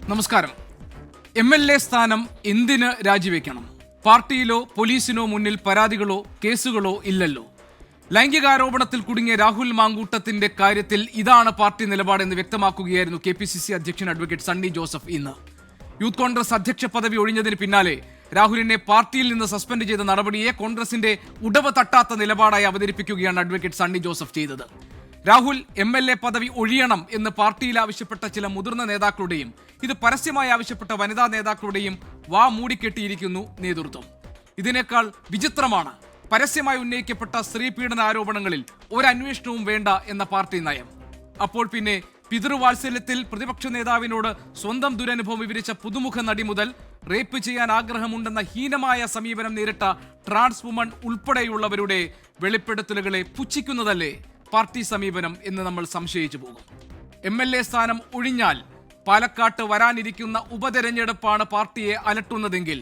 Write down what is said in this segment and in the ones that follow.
നമസ്കാരം. MLA സ്ഥാനം എന്തിന് രാജിവെക്കണം? പാർട്ടിയിലോ പോലീസിനോ മുന്നിൽ പരാതികളോ കേസുകളോ ഇല്ലല്ലോ. ലൈംഗികാരോപണത്തിൽ കുടുങ്ങിയ രാഹുൽ മാങ്കൂട്ടത്തിന്റെ കാര്യത്തിൽ ഇതാണ് പാർട്ടി നിലപാടെന്ന് വ്യക്തമാക്കുകയായിരുന്നു KPCC അധ്യക്ഷൻ അഡ്വക്കേറ്റ് സണ്ണി ജോസഫ് ഇന്ന്. യൂത്ത് കോൺഗ്രസ് അധ്യക്ഷ പദവി ഒഴിഞ്ഞതിന് പിന്നാലെ രാഹുലിനെ പാർട്ടിയിൽ നിന്ന് സസ്പെൻഡ് ചെയ്ത നടപടിയെ കോൺഗ്രസിന്റെ ഉടവ് തട്ടാത്ത നിലപാടായി അവതരിപ്പിക്കുകയാണ് അഡ്വക്കേറ്റ് സണ്ണി ജോസഫ് ചെയ്തത്. രാഹുൽ MLA പദവി ഒഴിയണം എന്ന് പാർട്ടിയിൽ ആവശ്യപ്പെട്ട ചില മുതിർന്ന നേതാക്കളുടെയും ഇത് പരസ്യമായി ആവശ്യപ്പെട്ട വനിതാ നേതാക്കളുടെയും വാ മൂടിക്കെട്ടിയിരിക്കുന്നു നേതൃത്വം. ഇതിനേക്കാൾ വിചിത്രമാണ് പരസ്യമായി ഉന്നയിക്കപ്പെട്ട സ്ത്രീ പീഡന ആരോപണങ്ങളിൽ ഒരു അന്വേഷണവും വേണ്ട എന്ന പാർട്ടി നയം. അപ്പോൾ പിന്നെ പിതൃവാത്സല്യത്തിൽ പ്രതിപക്ഷ നേതാവിനോട് സ്വന്തം ദുരനുഭവം വിവരിച്ച പുതുമുഖ നടി മുതൽ റേപ്പ് ചെയ്യാൻ ആഗ്രഹമുണ്ടെന്ന ഹീനമായ സമീപനം നേരിട്ട ട്രാൻസ് വുമൺ ഉൾപ്പെടെയുള്ളവരുടെ വെളിപ്പെടുത്തലുകളെ പുച്ഛിക്കുന്നതല്ലേ പാർട്ടി സമീപനം എന്ന് നമ്മൾ സംശയിച്ചു പോകും. MLA സ്ഥാനം ഒഴിഞ്ഞാൽ പാലക്കാട്ട് വരാനിരിക്കുന്ന ഉപതെരഞ്ഞെടുപ്പാണ് പാർട്ടിയെ അലട്ടുന്നതെങ്കിൽ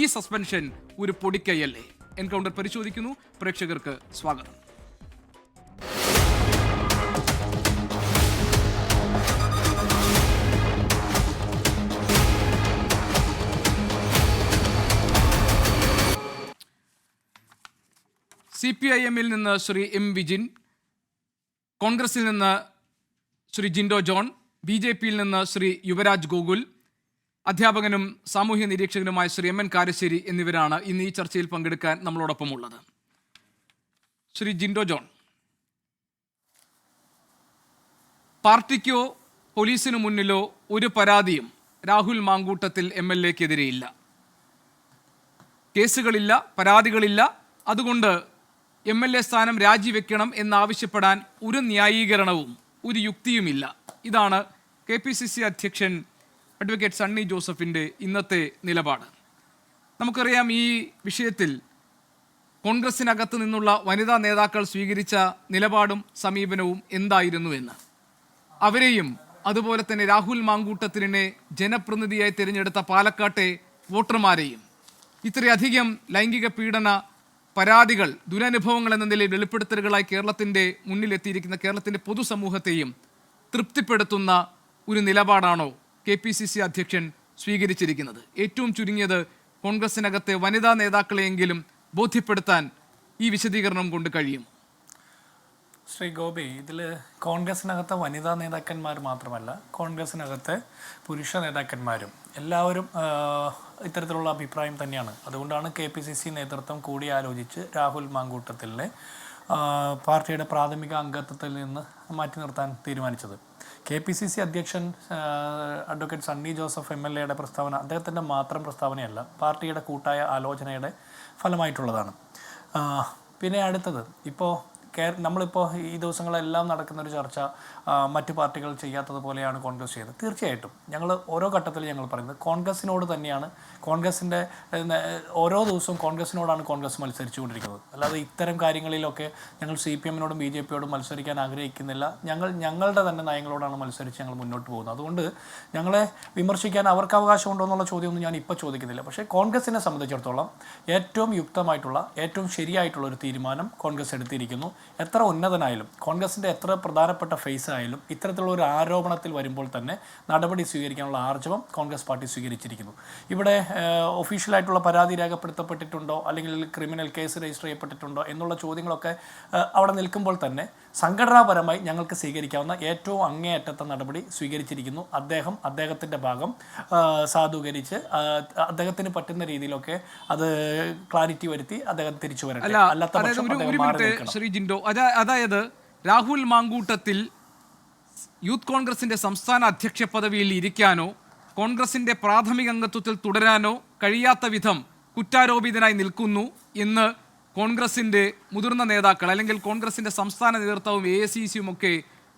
ഈ സസ്പെൻഷൻ ഒരു പൊടിക്കൈയല്ലേ? എൻകൗണ്ടർ പരിശോധിക്കുന്നു. പ്രേക്ഷകർക്ക് സ്വാഗതം. CPIM-ൽ നിന്ന് ശ്രീ M. വിജിൻ, കോൺഗ്രസിൽ നിന്ന് ശ്രീ ജിൻഡോ ജോൺ, BJP-യിൽ നിന്ന് ശ്രീ യുവരാജ് ഗോകുൽ, അധ്യാപകനും സാമൂഹ്യ നിരീക്ഷകനുമായ ശ്രീ MN കാരശ്ശേരി എന്നിവരാണ് ഇന്ന് ഈ ചർച്ചയിൽ പങ്കെടുക്കാൻ നമ്മളോടൊപ്പം ഉള്ളത്. ശ്രീ ജിൻഡോ ജോൺ, പാർട്ടിക്കോ പോലീസിനു മുന്നിലോ ഒരു പരാതിയും രാഹുൽ മാങ്കൂട്ടത്തിൽ MLA-ക്കെതിരെ ഇല്ല, കേസുകളില്ല, പരാതികളില്ല. അതുകൊണ്ട് MLA സ്ഥാനം രാജിവെക്കണം എന്നാവശ്യപ്പെടാൻ ഒരു ന്യായീകരണവും ഒരു യുക്തിയുമില്ല. ഇതാണ് KPCC അധ്യക്ഷൻ അഡ്വക്കേറ്റ് സണ്ണി ജോസഫിൻ്റെ ഇന്നത്തെ നിലപാട്. നമുക്കറിയാം ഈ വിഷയത്തിൽ കോൺഗ്രസിനകത്ത് നിന്നുള്ള വനിതാ നേതാക്കൾ സ്വീകരിച്ച നിലപാടും സമീപനവും എന്തായിരുന്നു എന്ന്. അവരെയും അതുപോലെ തന്നെ രാഹുൽ മാങ്കൂട്ടത്തിനെ ജനപ്രതിനിധിയായി തിരഞ്ഞെടുത്ത പാലക്കാട്ടെ വോട്ടർമാരെയും ഇത്രയധികം ലൈംഗിക പീഡന പരാതികൾ, ദുരനുഭവങ്ങൾ എന്ന നിലയിൽ വെളിപ്പെടുത്തലുകളായി കേരളത്തിൻ്റെ മുന്നിലെത്തിയിരിക്കുന്ന കേരളത്തിൻ്റെ പൊതുസമൂഹത്തെയും തൃപ്തിപ്പെടുത്തുന്ന ഒരു നിലപാടാണോ KPCC അധ്യക്ഷൻ സ്വീകരിച്ചിരിക്കുന്നത്? ഏറ്റവും ചുരുങ്ങിയത് കോൺഗ്രസിനകത്തെ വനിതാ നേതാക്കളെയെങ്കിലും ബോധ്യപ്പെടുത്താൻ ഈ വിശദീകരണം കൊണ്ട് കഴിയും? ശ്രീ ഗോപി, ഇതിൽ കോൺഗ്രസിനകത്തെ വനിതാ നേതാക്കന്മാർ മാത്രമല്ല, കോൺഗ്രസിനകത്തെ പുരുഷ നേതാക്കന്മാരും എല്ലാവരും ഇത്തരത്തിലുള്ള അഭിപ്രായം തന്നെയാണ്. അതുകൊണ്ടാണ് KPCC നേതൃത്വം കൂടിയാലോചിച്ച് രാഹുൽ മാങ്കൂട്ടത്തിലെ പാർട്ടിയുടെ പ്രാഥമിക അംഗത്വത്തിൽ നിന്ന് മാറ്റി നിർത്താൻ തീരുമാനിച്ചത്. KPCC അധ്യക്ഷൻ അഡ്വക്കേറ്റ് സണ്ണി ജോസഫ് MLA-യുടെ പ്രസ്താവന അദ്ദേഹത്തിൻ്റെ മാത്രം പ്രസ്താവനയല്ല, പാർട്ടിയുടെ കൂട്ടായ ആലോചനയുടെ ഫലമായിട്ടുള്ളതാണ്. പിന്നെ അടുത്തത്, ഇപ്പോൾ നമ്മളിപ്പോൾ ഈ ദിവസങ്ങളെല്ലാം നടക്കുന്നൊരു ചർച്ച മറ്റു പാർട്ടികൾ ചെയ്യാത്തതുപോലെയാണ് കോൺഗ്രസ് ചെയ്തത്. തീർച്ചയായിട്ടും ഞങ്ങൾ ഓരോ ഘട്ടത്തിൽ ഞങ്ങൾ പറയുന്നത് കോൺഗ്രസിനോട് തന്നെയാണ്. കോൺഗ്രസിൻ്റെ ഓരോ ദിവസവും കോൺഗ്രസിനോടാണ് കോൺഗ്രസ് മത്സരിച്ചുകൊണ്ടിരിക്കുന്നത്. അല്ലാതെ ഇത്തരം കാര്യങ്ങളിലൊക്കെ ഞങ്ങൾ CPM-നോടും BJP-യോടും മത്സരിക്കാൻ ആഗ്രഹിക്കുന്നില്ല. ഞങ്ങളുടെ തന്നെ നയങ്ങളോടാണ് മത്സരിച്ച് ഞങ്ങൾ മുന്നോട്ട് പോകുന്നത്. അതുകൊണ്ട് ഞങ്ങളെ വിമർശിക്കാൻ അവർക്ക് അവകാശമുണ്ടോ എന്നുള്ള ചോദ്യമൊന്നും ഞാൻ ഇപ്പോൾ ചോദിക്കുന്നില്ല. പക്ഷേ കോൺഗ്രസിനെ സംബന്ധിച്ചിടത്തോളം ഏറ്റവും യുക്തമായിട്ടുള്ള, ഏറ്റവും ശരിയായിട്ടുള്ള ഒരു തീരുമാനം കോൺഗ്രസ് എടുത്തിരിക്കുന്നു. എത്ര ഉന്നതനായാലും, കോൺഗ്രസിൻ്റെ എത്ര പ്രധാനപ്പെട്ട ഫേസ് ആയാലും ഇത്തരത്തിലുള്ള ഒരു ആരോപണത്തിൽ വരുമ്പോൾ തന്നെ നടപടി സ്വീകരിക്കാനുള്ള ആർജവം കോൺഗ്രസ് പാർട്ടി സ്വീകരിച്ചിരിക്കുന്നു. ഇവിടെ ഒഫീഷ്യലായിട്ടുള്ള പരാതി രേഖപ്പെടുത്തപ്പെട്ടിട്ടുണ്ടോ അല്ലെങ്കിൽ ക്രിമിനൽ കേസ് രജിസ്റ്റർ ചെയ്യപ്പെട്ടിട്ടുണ്ടോ എന്നുള്ള ചോദ്യങ്ങളൊക്കെ അവിടെ നിൽക്കുമ്പോൾ തന്നെ സംഘടനാപരമായി ഞങ്ങൾക്ക് സ്വീകരിക്കാവുന്ന ഏറ്റവും അങ്ങേയറ്റത്തെ നടപടി സ്വീകരിച്ചിരിക്കുന്നു. അദ്ദേഹത്തിൻ്റെ ഭാഗം സാധൂകരിച്ച് അദ്ദേഹത്തിന് പറ്റുന്ന രീതിയിലൊക്കെ അത് ക്ലാരിറ്റി വരുത്തി അദ്ദേഹം തിരിച്ചു വരട്ടെ. അതായത് രാഹുൽ മാങ്കൂട്ടത്തിൽ യൂത്ത് കോൺഗ്രസിന്റെ സംസ്ഥാന അധ്യക്ഷ പദവിയിൽ ഇരിക്കാനോ കോൺഗ്രസിന്റെ പ്രാഥമിക അംഗത്വത്തിൽ തുടരാനോ കഴിയാത്ത വിധം കുറ്റാരോപിതനായി നിൽക്കുന്നു എന്ന് കോൺഗ്രസിന്റെ മുതിർന്ന നേതാക്കൾ അല്ലെങ്കിൽ കോൺഗ്രസിന്റെ സംസ്ഥാന നേതൃത്വവും AICC-യും ഒക്കെ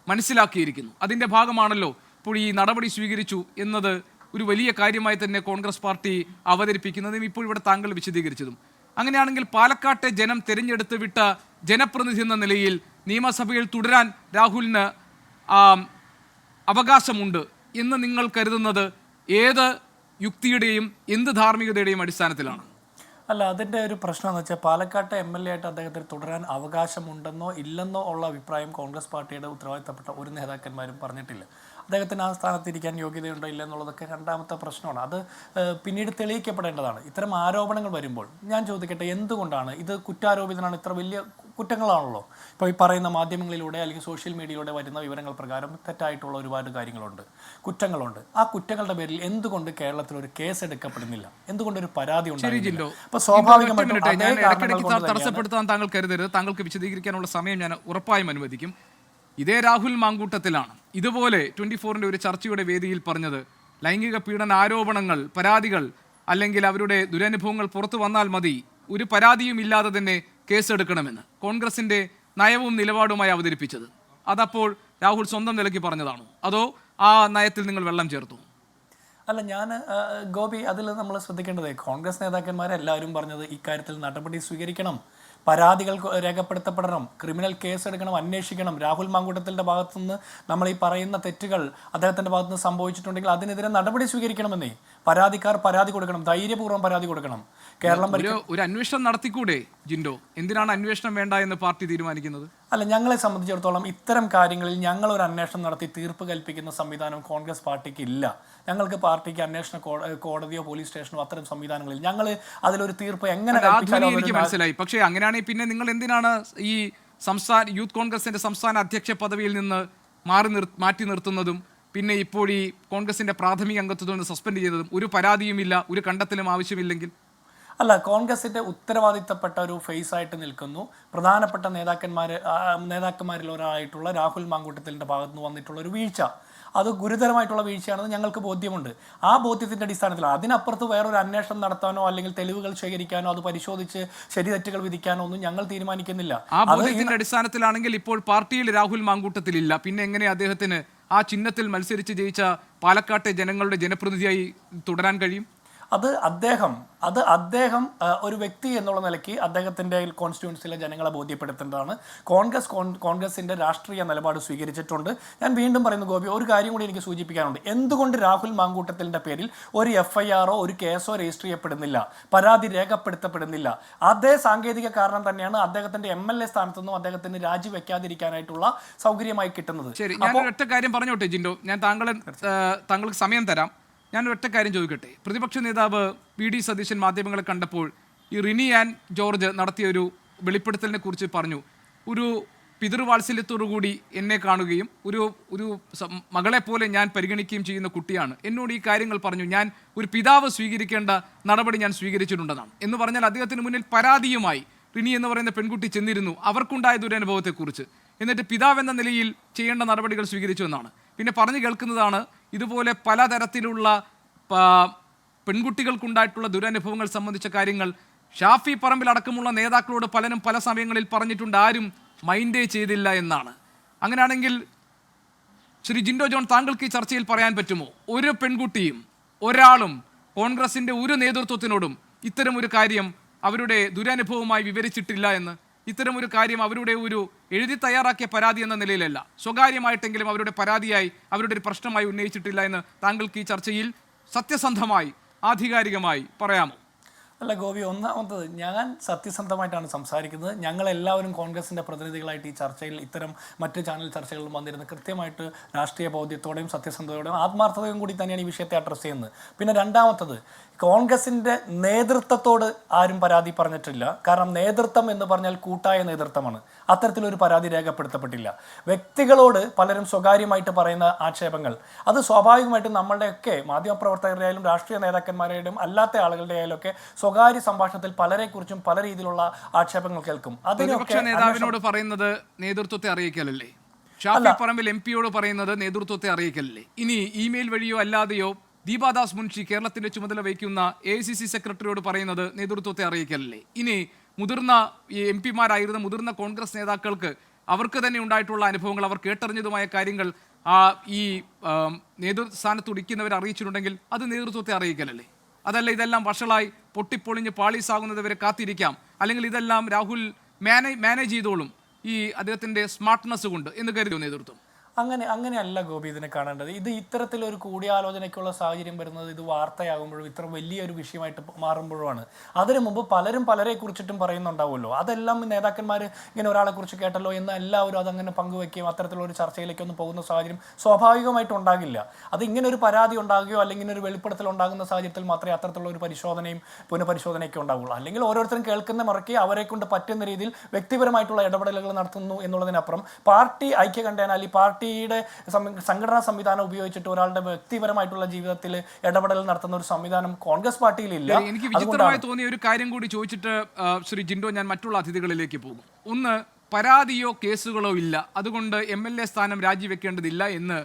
മനസ്സിലാക്കിയിരിക്കുന്നു. അതിൻ്റെ ഭാഗമാണല്ലോ ഇപ്പോൾ ഈ നടപടി സ്വീകരിച്ചു എന്നത് ഒരു വലിയ കാര്യമായി തന്നെ കോൺഗ്രസ് പാർട്ടി അവതരിപ്പിക്കുന്നതും ഇപ്പോൾ ഇവിടെ താങ്കൾ വിശദീകരിച്ചതും. അങ്ങനെയാണെങ്കിൽ പാലക്കാട്ടെ ജനം തിരഞ്ഞെടുത്ത് വിട്ട ജനപ്രതിനിധി എന്ന നിലയിൽ നിയമസഭയിൽ തുടരാൻ രാഹുലിന് അവകാശമുണ്ട് എന്ന് നിങ്ങൾ കരുതുന്നത് ഏത് യുക്തിയുടെയും എന്ത് ധാർമ്മികതയുടെയും അടിസ്ഥാനത്തിലാണ്? അല്ല, അതിൻ്റെ ഒരു പ്രശ്നം എന്ന് വെച്ചാൽ പാലക്കാട്ടെ MLA ആയിട്ട് അദ്ദേഹത്തിന് തുടരാൻ അവകാശമുണ്ടെന്നോ ഇല്ലെന്നോ ഉള്ള അഭിപ്രായം കോൺഗ്രസ് പാർട്ടിയുടെ ഉത്തരവാദിത്തപ്പെട്ട ഒരു നേതാക്കന്മാരും പറഞ്ഞിട്ടില്ല. അദ്ദേഹത്തിന് ആ സ്ഥാനത്തിരിക്കാൻ യോഗ്യതയുണ്ടോ ഇല്ല എന്നുള്ളതൊക്കെ രണ്ടാമത്തെ പ്രശ്നമാണ്. അത് പിന്നീട് തെളിയിക്കപ്പെടേണ്ടതാണ്. ഇത്തരം ആരോപണങ്ങൾ വരുമ്പോൾ ഞാൻ ചോദിക്കട്ടെ, എന്തുകൊണ്ടാണ് ഇത് കുറ്റാരോപിതനാണ്, ഇത്ര വലിയ കുറ്റങ്ങളാണല്ലോ ഇപ്പോൾ ഈ പറയുന്ന മാധ്യമങ്ങളിലൂടെ അല്ലെങ്കിൽ സോഷ്യൽ മീഡിയയിലൂടെ വരുന്ന വിവരങ്ങൾ പ്രകാരം തെറ്റായിട്ടുള്ള ഒരുപാട് കാര്യങ്ങളുണ്ട്, കുറ്റങ്ങളുണ്ട്. ആ കുറ്റങ്ങളുടെ പേരിൽ എന്തുകൊണ്ട് കേരളത്തിൽ ഒരു കേസ് എടുക്കപ്പെടുന്നില്ല, എന്തുകൊണ്ട് ഒരു പരാതി ഉണ്ടാകുന്നില്ല? അപ്പോൾ സ്വാഭാവികമായിട്ടും തടസ്സപ്പെടുത്താൻ താങ്കൾ കരുതരുത്. താങ്കൾക്ക് വിശദീകരിക്കാനുള്ള സമയം ഞാൻ ഉറപ്പായും അനുവദിക്കും. ഇതേ രാഹുൽ മാങ്കൂട്ടത്തിലാണ് ഇതുപോലെ 24-ന്റെ ഒരു ചർച്ചയുടെ വേദിയിൽ പറഞ്ഞത്, ലൈംഗിക പീഡന ആരോപണങ്ങൾ, പരാതികൾ അല്ലെങ്കിൽ അവരുടെ ദുരനുഭവങ്ങൾ പുറത്തു വന്നാൽ മതി, ഒരു പരാതിയും ഇല്ലാതെ തന്നെ കേസെടുക്കണമെന്ന് കോൺഗ്രസിന്റെ നയവും നിലപാടുമായി അവതരിപ്പിച്ചത്. അതപ്പോൾ രാഹുൽ സ്വന്തം നിലയ്ക്ക് പറഞ്ഞതാണോ, അതോ ആ നയത്തിൽ നിങ്ങൾ വെള്ളം ചേർത്തു? അല്ല, ഞാൻ ഗോപി, അതിൽ നമ്മൾ ശ്രദ്ധിക്കേണ്ടത് കോൺഗ്രസ് നേതാക്കന്മാരെല്ലാവരും പറഞ്ഞത് ഇക്കാര്യത്തിൽ നടപടി സ്വീകരിക്കണം, പരാതികൾ രേഖപ്പെടുത്തപ്പെടണം, ക്രിമിനൽ കേസ് എടുക്കണം, അന്വേഷിക്കണം. രാഹുൽ മാങ്കൂട്ടത്തിൻ്റെ ഭാഗത്തുനിന്ന് നമ്മൾ ഈ പറയുന്ന തെറ്റുകൾ അദ്ദേഹത്തിൻ്റെ ഭാഗത്തുനിന്ന് സംഭവിച്ചിട്ടുണ്ടെങ്കിൽ അതിനെതിരെ നടപടി സ്വീകരിക്കണമെന്നേ. പരാതിക്കാർ പരാതി കൊടുക്കണം, ധൈര്യപൂർവ്വം പരാതി കൊടുക്കണം. കേരളം ഒരു അന്വേഷണം നടത്തിക്കൂടെ ജിൻഡോ? എന്തിനാണ് അന്വേഷണം വേണ്ട എന്ന് പാർട്ടി തീരുമാനിക്കുന്നത്? അല്ല, ഞങ്ങളെ സംബന്ധിച്ചിടത്തോളം ഇത്തരം കാര്യങ്ങളിൽ ഞങ്ങൾ ഒരു അന്വേഷണം നടത്തി തീർപ്പ് കൽപ്പിക്കുന്ന സംവിധാനം കോൺഗ്രസ് പാർട്ടിക്ക് ഇല്ല. ഞങ്ങൾക്ക് പാർട്ടിക്ക് അന്വേഷണ കോടതിയോ പോലീസ് സ്റ്റേഷനോ അത്തരം സംവിധാനങ്ങളിൽ ഞങ്ങൾ അതിലൊരു തീർപ്പ് എങ്ങനെ എനിക്ക് മനസ്സിലായി. പക്ഷേ അങ്ങനെയാണെങ്കിൽ പിന്നെ നിങ്ങൾ എന്തിനാണ് ഈ യൂത്ത് കോൺഗ്രസിന്റെ സംസ്ഥാന അധ്യക്ഷ പദവിയിൽ നിന്ന് മാറ്റി നിർത്തുന്നതും പിന്നെ ഇപ്പോൾ ഈ കോൺഗ്രസിന്റെ പ്രാഥമിക അംഗത്വത്തിൽ നിന്ന് സസ്പെൻഡ് ചെയ്തതും? ഒരു പരാതിയുമില്ല, ഒരു കണ്ടെത്തലും ആവശ്യമില്ലെങ്കിൽ. അല്ല, കോൺഗ്രസിന്റെ ഉത്തരവാദിത്തപ്പെട്ട ഒരു ഫേസ് ആയിട്ട് നിൽക്കുന്നു പ്രധാനപ്പെട്ട നേതാക്കന്മാരിൽ ഒരാളായിട്ടുള്ള രാഹുൽ മാങ്കൂട്ടത്തിൻ്റെ ഭാഗത്ത് നിന്ന് വന്നിട്ടുള്ള ഒരു വീഴ്ച. അത് ഗുരുതരമായിട്ടുള്ള വീഴ്ചയാണെന്ന് ഞങ്ങൾക്ക് ബോധ്യമുണ്ട്. ആ ബോധ്യത്തിൻ്റെ അടിസ്ഥാനത്തിൽ അതിനപ്പുറത്ത് വേറൊരു അന്വേഷണം നടത്താനോ അല്ലെങ്കിൽ തെളിവുകൾ ശേഖരിക്കാനോ അത് പരിശോധിച്ച് ശരിതെറ്റുകൾ വിധിക്കാനോ ഒന്നും ഞങ്ങൾ തീരുമാനിക്കുന്നില്ല. ആ ബോധ്യത്തിന്റെ അടിസ്ഥാനത്തിലാണെങ്കിൽ ഇപ്പോൾ പാർട്ടിയിൽ രാഹുൽ മാങ്കൂട്ടത്തിലില്ല, പിന്നെ എങ്ങനെ അദ്ദേഹത്തിന് ആ ചിഹ്നത്തിൽ മത്സരിച്ച് ജയിച്ച പാലക്കാട്ടെ ജനങ്ങളുടെ ജനപ്രതിനിധിയായി തുടരാൻ കഴിയും? അത് അദ്ദേഹം ഒരു വ്യക്തി എന്നുള്ള നിലയ്ക്ക് അദ്ദേഹത്തിൻ്റെ കോൺസ്റ്റിറ്റ്യുവൻസിയിലെ ജനങ്ങളെ ബോധ്യപ്പെടുത്തേണ്ടതാണ്. കോൺഗ്രസിൻ്റെ രാഷ്ട്രീയ നിലപാട് സ്വീകരിച്ചിട്ടുണ്ട്. ഞാൻ വീണ്ടും പറയുന്നു ഗോപി, ഒരു കാര്യം കൂടി എനിക്ക് സൂചിപ്പിക്കാനുണ്ട്. എന്തുകൊണ്ട് രാഹുൽ മാങ്കൂട്ടത്തിൻ്റെ പേരിൽ ഒരു FIR-ഓ ഒരു കേസോ രജിസ്റ്റർ ചെയ്യപ്പെടുന്നില്ല, പരാതി രേഖപ്പെടുത്തപ്പെടുന്നില്ല? അതേ സാങ്കേതിക കാരണം തന്നെയാണ് അദ്ദേഹത്തിൻ്റെ MLA സ്ഥാനത്തുനിന്നും അദ്ദേഹത്തിന് രാജിവെക്കാതിരിക്കാനായിട്ടുള്ള സൗകര്യമായി കിട്ടുന്നത്. ശരി, ഞാൻ ഒറ്റ കാര്യം പറഞ്ഞോട്ടെ ജിൻഡോ, ഞാൻ താങ്കൾക്ക് സമയം തരാം. ഞാൻ ഒറ്റ കാര്യം ചോദിക്കട്ടെ. പ്രതിപക്ഷ നേതാവ് PD സതീശൻ മാധ്യമങ്ങളെ കണ്ടപ്പോൾ ഈ റിനി ആൻഡ് ജോർജ് നടത്തിയ ഒരു വെളിപ്പെടുത്തലിനെ കുറിച്ച് പറഞ്ഞു, ഒരു പിതൃവാത്സല്യത്തോടുകൂടി എന്നെ കാണുകയും ഒരു മകളെ പോലെ ഞാൻ പരിഗണിക്കുകയും ചെയ്യുന്ന കുട്ടിയാണ്. എന്നോട് ഈ കാര്യങ്ങൾ പറഞ്ഞു, ഞാൻ ഒരു പിതാവ് സ്വീകരിക്കേണ്ട നടപടി ഞാൻ സ്വീകരിച്ചിട്ടുണ്ടെന്നാണ്. എന്ന് പറഞ്ഞാൽ അദ്ദേഹത്തിന് മുന്നിൽ പരാതിയുമായി റിനി എന്ന് പറയുന്ന പെൺകുട്ടി ചെന്നിരുന്നു അവർക്കുണ്ടായ ദുരനുഭവത്തെക്കുറിച്ച്. എന്നിട്ട് പിതാവ് എന്ന നിലയിൽ ചെയ്യേണ്ട നടപടികൾ സ്വീകരിച്ചു എന്നാണ്. പിന്നെ പറഞ്ഞു കേൾക്കുന്നതാണ് ഇതുപോലെ പലതരത്തിലുള്ള പെൺകുട്ടികൾക്കുണ്ടായിട്ടുള്ള ദുരനുഭവങ്ങൾ സംബന്ധിച്ച കാര്യങ്ങൾ ഷാഫി പറമ്പിൽ അടക്കമുള്ള നേതാക്കളോട് പലരും പല സമയങ്ങളിൽ പറഞ്ഞിട്ടുണ്ട്, ആരും മൈൻഡേ ചെയ്തില്ല എന്നാണ്. അങ്ങനെയാണെങ്കിൽ ശ്രീ ജിൻഡോ ജോൺ, താങ്കൾക്ക് ഈ ചർച്ചയിൽ പറയാൻ പറ്റുമോ, ഒരു പെൺകുട്ടിയും ഒരാളും കോൺഗ്രസിൻ്റെ ഒരു നേതൃത്വത്തിനോടും ഇത്തരം ഒരു കാര്യം അവരുടെ ദുരനുഭവമായി വിവരിച്ചിട്ടില്ല എന്ന്? ഇത്തരം ഒരു കാര്യം അവരുടെ ഒരു എഴുതി തയ്യാറാക്കിയ പരാതി എന്ന നിലയിലല്ല, സ്വകാര്യമായിട്ടെങ്കിലും അവരുടെ പരാതിയായി അവരുടെ ഒരു പ്രശ്നമായി ഉന്നയിച്ചിട്ടില്ല എന്ന് താങ്കൾക്ക് ഈ ചർച്ചയിൽ സത്യസന്ധമായി ആധികാരികമായി പറയാമോ? അല്ല ഗോപി, ഒന്നാമത്തത് ഞാൻ സത്യസന്ധമായിട്ടാണ് സംസാരിക്കുന്നത്. ഞങ്ങളെല്ലാവരും കോൺഗ്രസിൻ്റെ പ്രതിനിധികളായിട്ട് ഈ ചർച്ചയിൽ ഇത്തരം മറ്റ് ചാനൽ ചർച്ചകളിലും വന്നിരുന്നത് കൃത്യമായിട്ട് രാഷ്ട്രീയ ബോധ്യത്തോടെയും സത്യസന്ധതയോടെയും ആത്മാർത്ഥതയും കൂടി തന്നെയാണ് ഈ വിഷയത്തെ അഡ്രസ്സ് ചെയ്യുന്നത്. പിന്നെ രണ്ടാമത്തത്, കോൺഗ്രസിൻ്റെ നേതൃത്വത്തോട് ആരും പരാതി പറഞ്ഞിട്ടില്ല. കാരണം നേതൃത്വം എന്ന് പറഞ്ഞാൽ കൂട്ടായ നേതൃത്വമാണ്. അത്തരത്തിലൊരു പരാതി രേഖപ്പെടുത്തപ്പെട്ടില്ല. വ്യക്തികളോട് പലരും സ്വകാര്യമായിട്ട് പറയുന്ന ആക്ഷേപങ്ങൾ, അത് സ്വാഭാവികമായിട്ടും നമ്മളുടെയൊക്കെ മാധ്യമപ്രവർത്തകരുടെ ആയാലും രാഷ്ട്രീയ നേതാക്കന്മാരുടെയും അല്ലാത്ത ആളുകളുടെ ആയാലും ഒക്കെ സ്വകാര്യ സംഭാഷണത്തിൽ പലരെക്കുറിച്ചും പല രീതിയിലുള്ള ആക്ഷേപങ്ങൾ കേൾക്കും. പ്രതിപക്ഷ നേതാവിനോട് പറയുന്നത് നേതൃത്വത്തെ അറിയിക്കലല്ലേ? ഷാഫി പറമ്പിൽ MP-യോട് പറയുന്നത് നേതൃത്വത്തെ അറിയിക്കലല്ലേ? ഇനി ഇമെയിൽ വഴിയോ അല്ലാതെയോ ദീപാദാസ് മുൻഷി കേരളത്തിന്റെ ചുമതല വഹിക്കുന്ന AICC സെക്രട്ടറിയോട് പറയുന്നത് നേതൃത്വത്തെ അറിയിക്കലല്ലേ? ഇനി മുതിർന്ന MP-മാരായിരുന്ന മുതിർന്ന കോൺഗ്രസ് നേതാക്കൾക്ക് അവർക്ക് തന്നെ ഉണ്ടായിട്ടുള്ള അനുഭവങ്ങൾ, അവർ കേട്ടറിഞ്ഞതുമായ കാര്യങ്ങൾ ഈ നേതൃസ്ഥാനത്ത് ഉടിക്കുന്നവരെ അറിയിച്ചിട്ടുണ്ടെങ്കിൽ അത് നേതൃത്വത്തെ അറിയിക്കലല്ലേ? അതല്ല ഇതെല്ലാം വഷളായി പൊട്ടിപ്പൊളിഞ്ഞ് പാളീസാകുന്നത് വരെ കാത്തിരിക്കാം, അല്ലെങ്കിൽ ഇതെല്ലാം രാഹുൽ മാനേജ് ചെയ്തോളും ഈ അദ്ദേഹത്തിന്റെ സ്മാർട്ട്നെസ് കൊണ്ട് എന്ന് കരുതുമോ നേതൃത്വം? അങ്ങനെയല്ല ഗോപി ഇതിനെ കാണേണ്ടത്. ഇത് ഇത്തരത്തിലൊരു കൂടിയാലോചനയ്ക്കുള്ള സാഹചര്യം വരുന്നത് ഇത് വാർത്തയാകുമ്പോഴും ഇത്ര വലിയൊരു വിഷയമായിട്ട് മാറുമ്പോഴുമാണ്. അതിനു മുമ്പ് പലരും പലരെ കുറിച്ചിട്ടും പറയുന്നുണ്ടാവുമല്ലോ. അതെല്ലാം നേതാക്കന്മാർ ഇങ്ങനെ ഒരാളെ കുറിച്ച് കേട്ടല്ലോ എന്ന് എല്ലാവരും അതങ്ങനെ പങ്കുവയ്ക്കുകയും അത്തരത്തിലൊരു ചർച്ചയിലേക്കൊന്നും പോകുന്ന സാഹചര്യം സ്വാഭാവികമായിട്ട് ഉണ്ടാകില്ല. അത് ഇങ്ങനെ ഒരു പരാതി ഉണ്ടാകുകയോ അല്ലെങ്കിൽ ഇങ്ങനെ ഒരു വെളിപ്പെടുത്തൽ ഉണ്ടാകുന്ന സാഹചര്യത്തിൽ മാത്രമേ അത്തരത്തിലുള്ള ഒരു പരിശോധനയും പുനഃപരിശോധനയൊക്കെ ഉണ്ടാവുള്ളൂ. അല്ലെങ്കിൽ ഓരോരുത്തരും കേൾക്കുന്ന മുറയ്ക്ക് അവരെ കൊണ്ട് പറ്റുന്ന രീതിയിൽ വ്യക്തിപരമായിട്ടുള്ള ഇടപെടലുകൾ നടത്തുന്നു എന്നുള്ളതിനപ്പുറം പാർട്ടി ഐക്യകണ്ഠേന അല്ലെങ്കിൽ പാർട്ടിയുടെ സംഘടനാ സംവിധാനം ഉപയോഗിച്ചിട്ട് ഒരാളുടെ വ്യക്തിപരമായിട്ടുള്ള ജീവിതത്തിൽ ഇടപെടൽ നടത്തുന്ന ഒരു സംവിധാനം കോൺഗ്രസ് പാർട്ടിയിലില്ല. എനിക്ക് വിചിത്രമായി തോന്നിയ ഒരു കാര്യം കൂടി ചോദിച്ചിട്ട് ശ്രീ ജിൻഡോ ഞാൻ മറ്റുള്ള അതിഥികളിലേക്ക് പോകും. ഒന്ന്, പരാതിയോ കേസുകളോ ഇല്ല, അതുകൊണ്ട് MLA സ്ഥാനം രാജിവെക്കേണ്ടതില്ല എന്ന്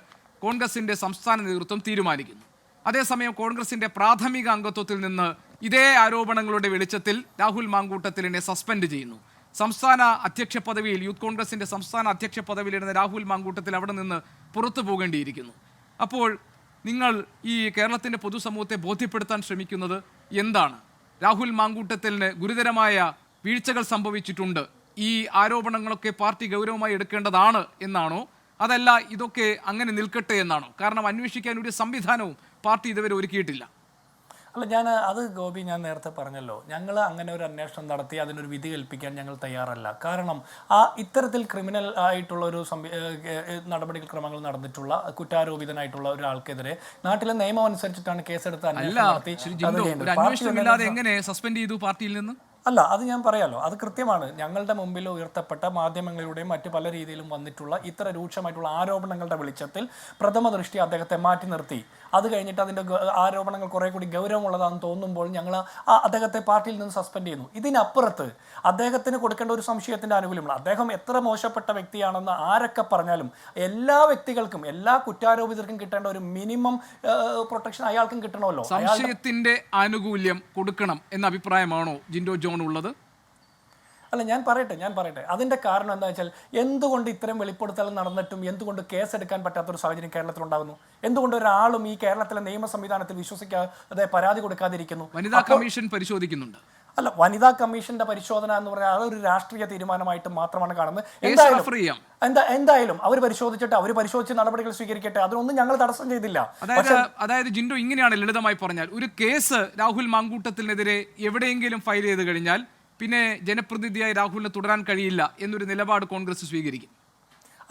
കോൺഗ്രസിന്റെ സംസ്ഥാന നേതൃത്വം തീരുമാനിക്കുന്നു. അതേസമയം കോൺഗ്രസിന്റെ പ്രാഥമിക അംഗത്വത്തിൽ നിന്ന് ഇതേ ആരോപണങ്ങളുടെ വെളിച്ചത്തിൽ രാഹുൽ മാങ്കൂട്ടത്തിലിനെ സസ്പെൻഡ് ചെയ്യുന്നു. സംസ്ഥാന അധ്യക്ഷ പദവിയിൽ, യൂത്ത് കോൺഗ്രസിന്റെ സംസ്ഥാന അധ്യക്ഷ പദവിയിലിരുന്ന രാഹുൽ മാങ്കൂട്ടത്തിൽ അവിടെ നിന്ന് പുറത്തു പോകേണ്ടിയിരിക്കുന്നു. അപ്പോൾ നിങ്ങൾ ഈ കേരളത്തിന്റെ പൊതുസമൂഹത്തെ ബോധ്യപ്പെടുത്താൻ ശ്രമിക്കുന്നത് എന്താണ്? രാഹുൽ മാങ്കൂട്ടത്തിന് ഗുരുതരമായ വീഴ്ചകൾ സംഭവിച്ചിട്ടുണ്ട്, ഈ ആരോപണങ്ങളൊക്കെ പാർട്ടി ഗൗരവമായി എടുക്കേണ്ടതാണ് എന്നാണോ, അതല്ല ഇതൊക്കെ അങ്ങനെ നിൽക്കട്ടെ എന്നാണോ? കാരണം അന്വേഷിക്കാൻ ഒരു സംവിധാനവും പാർട്ടി ഇതുവരെ ഒരുക്കിയിട്ടില്ല. അല്ല, ഗോപി ഞാൻ നേരത്തെ പറഞ്ഞല്ലോ, ഞങ്ങൾ അങ്ങനെ ഒരു അന്വേഷണം നടത്തി അതിനൊരു വിധി കൽപ്പിക്കാൻ ഞങ്ങൾ തയ്യാറല്ല. കാരണം ഇത്തരത്തിൽ ക്രിമിനൽ ആയിട്ടുള്ള ഒരു നടപടിക്രമങ്ങൾ നടന്നിട്ടുള്ള കുറ്റാരോപിതനായിട്ടുള്ള ഒരാൾക്കെതിരെ നാട്ടിലെ നിയമം അനുസരിച്ചിട്ടാണ് കേസെടുത്ത് അന്വേഷണം നടത്തി. എങ്ങനെ സസ്പെൻഡ് ചെയ്തു പാർട്ടിയിൽ നിന്ന്? അല്ല, അത് ഞാൻ പറയാലോ, അത് കൃത്യമാണ്. ഞങ്ങളുടെ മുമ്പിൽ ഉയർത്തപ്പെട്ട മാധ്യമങ്ങളിലൂടെയും മറ്റു പല രീതിയിലും വന്നിട്ടുള്ള ഇത്ര രൂക്ഷമായിട്ടുള്ള ആരോപണങ്ങളുടെ വെളിച്ചത്തിൽ പ്രഥമ ദൃഷ്ടി അദ്ദേഹത്തെ മാറ്റി നിർത്തി. അത് കഴിഞ്ഞിട്ട് അതിൻ്റെ ആരോപണങ്ങൾ കുറെ കൂടി ഗൗരവമുള്ളതാണെന്ന് തോന്നുമ്പോൾ ഞങ്ങൾ അദ്ദേഹത്തെ പാർട്ടിയിൽ നിന്ന് സസ്പെൻഡ് ചെയ്യുന്നു. ഇതിനപ്പുറത്ത് അദ്ദേഹത്തിന് കൊടുക്കേണ്ട ഒരു സംശയത്തിൻ്റെ ആനുകൂല്യമുള്ള, അദ്ദേഹം എത്ര മോശപ്പെട്ട വ്യക്തിയാണെന്ന് ആരൊക്കെ പറഞ്ഞാലും എല്ലാ വ്യക്തികൾക്കും, എല്ലാ കുറ്റാരോപിതർക്കും കിട്ടേണ്ട ഒരു മിനിമം പ്രൊട്ടക്ഷൻ അയാൾക്കും കിട്ടണമല്ലോ. സംശയത്തിന്റെ ആനുകൂല്യം കൊടുക്കണം എന്ന അഭിപ്രായമാണോ ജിൻഡോ ജോൺ ഉള്ളത്? അല്ല, ഞാൻ പറയട്ടെ അതിൻ്റെ കാരണം എന്താ വെച്ചാൽ, എന്തുകൊണ്ട് ഇത്തരം വെളിപ്പെടുത്തൽ നടന്നിട്ടും എന്തുകൊണ്ട് കേസെടുക്കാൻ പറ്റാത്തൊരു സാഹചര്യം കേരളത്തിലുണ്ടാകുന്നു? എന്തുകൊണ്ട് ഒരാളും ഈ കേരളത്തിലെ നിയമ സംവിധാനത്തിൽ വിശ്വസിക്കാതെ പരാതി കൊടുക്കാതിരിക്കുന്നു? വനിതാ കമ്മീഷൻ പരിശോധിക്കുന്നുണ്ട്. അല്ല, വനിതാ കമ്മീഷന്റെ പരിശോധന എന്ന് പറഞ്ഞാൽ അതൊരു രാഷ്ട്രീയ തീരുമാനമായിട്ട് മാത്രമാണ് കാണുന്നത്. എന്തായാലും അവർ പരിശോധിച്ച് നടപടികൾ സ്വീകരിക്കട്ടെ, അതിനൊന്നും ഞങ്ങൾ തടസ്സം ചെയ്തില്ല. അതായത് ജിൻഡോ, ഇങ്ങനെയാണ് ലളിതമായി പറഞ്ഞാൽ, ഒരു കേസ് രാഹുൽ മാങ്കൂട്ടത്തിനെതിരെ എവിടെയെങ്കിലും ഫയൽ ചെയ്ത് കഴിഞ്ഞാൽ പിന്നെ ജനപ്രതിനിധിയായി രാഹുലിന് തുടരാൻ കഴിയില്ല എന്നൊരു നിലപാട് കോൺഗ്രസ് സ്വീകരിക്കും.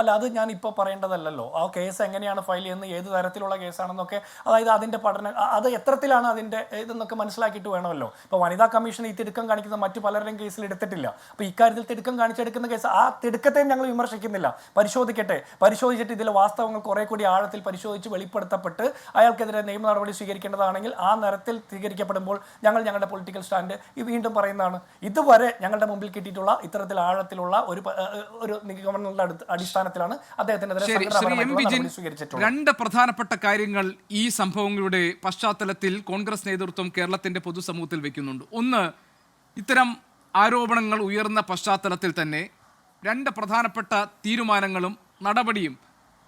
അല്ല, അത് ഞാൻ ഇപ്പോൾ പറയേണ്ടതല്ലോ. ആ കേസ് എങ്ങനെയാണ് ഫയൽ ചെയ്യുന്നത്, ഏത് തരത്തിലുള്ള കേസാണെന്നൊക്കെ, അതായത് അതിൻ്റെ പഠനം, അത് എത്രത്തിലാണ് അതിൻ്റെ ഇതെന്നൊക്കെ മനസ്സിലാക്കിയിട്ട് വേണമല്ലോ. ഇപ്പോൾ വനിതാ കമ്മീഷൻ ഈ തിടുക്കം കാണിക്കുന്ന മറ്റു പലരുടെയും കേസിൽ എടുത്തിട്ടില്ല. അപ്പോൾ ഇക്കാര്യത്തിൽ തിടുക്കം കാണിച്ചെടുക്കുന്ന കേസ്, ആ തിടുക്കത്തെയും ഞങ്ങൾ വിമർശിക്കുന്നില്ല. പരിശോധിച്ചിട്ട് ഇതിലെ വാസ്തവങ്ങൾ കുറെ കൂടി ആഴത്തിൽ പരിശോധിച്ച് വെളിപ്പെടുത്തപ്പെട്ട് അയാൾക്കെതിരെ നിയമ നടപടി സ്വീകരിക്കേണ്ടതാണെങ്കിൽ ആ തരത്തിൽ സ്വീകരിക്കപ്പെടുമ്പോൾ ഞങ്ങൾ ഞങ്ങളുടെ പൊളിറ്റിക്കൽ സ്റ്റാൻഡ് വീണ്ടും പറയുന്നതാണ്. ഇതുവരെ ഞങ്ങളുടെ മുമ്പിൽ കിട്ടിയിട്ടുള്ള ഇത്തരത്തിൽ ആഴത്തിലുള്ള ഒരു നിഗമനങ്ങളുടെ അടിസ്ഥാനം രണ്ട് പ്രധാനപ്പെട്ട കാര്യങ്ങൾ ഈ സംഭവങ്ങളുടെ പശ്ചാത്തലത്തിൽ കോൺഗ്രസ് നേതൃത്വം കേരളത്തിന്റെ പൊതുസമൂഹത്തിൽ വെക്കുന്നുണ്ട്. ഒന്ന്, ഇത്തരം ആരോപണങ്ങൾ ഉയർന്ന പശ്ചാത്തലത്തിൽ തന്നെ രണ്ട് പ്രധാനപ്പെട്ട തീരുമാനങ്ങളും നടപടിയും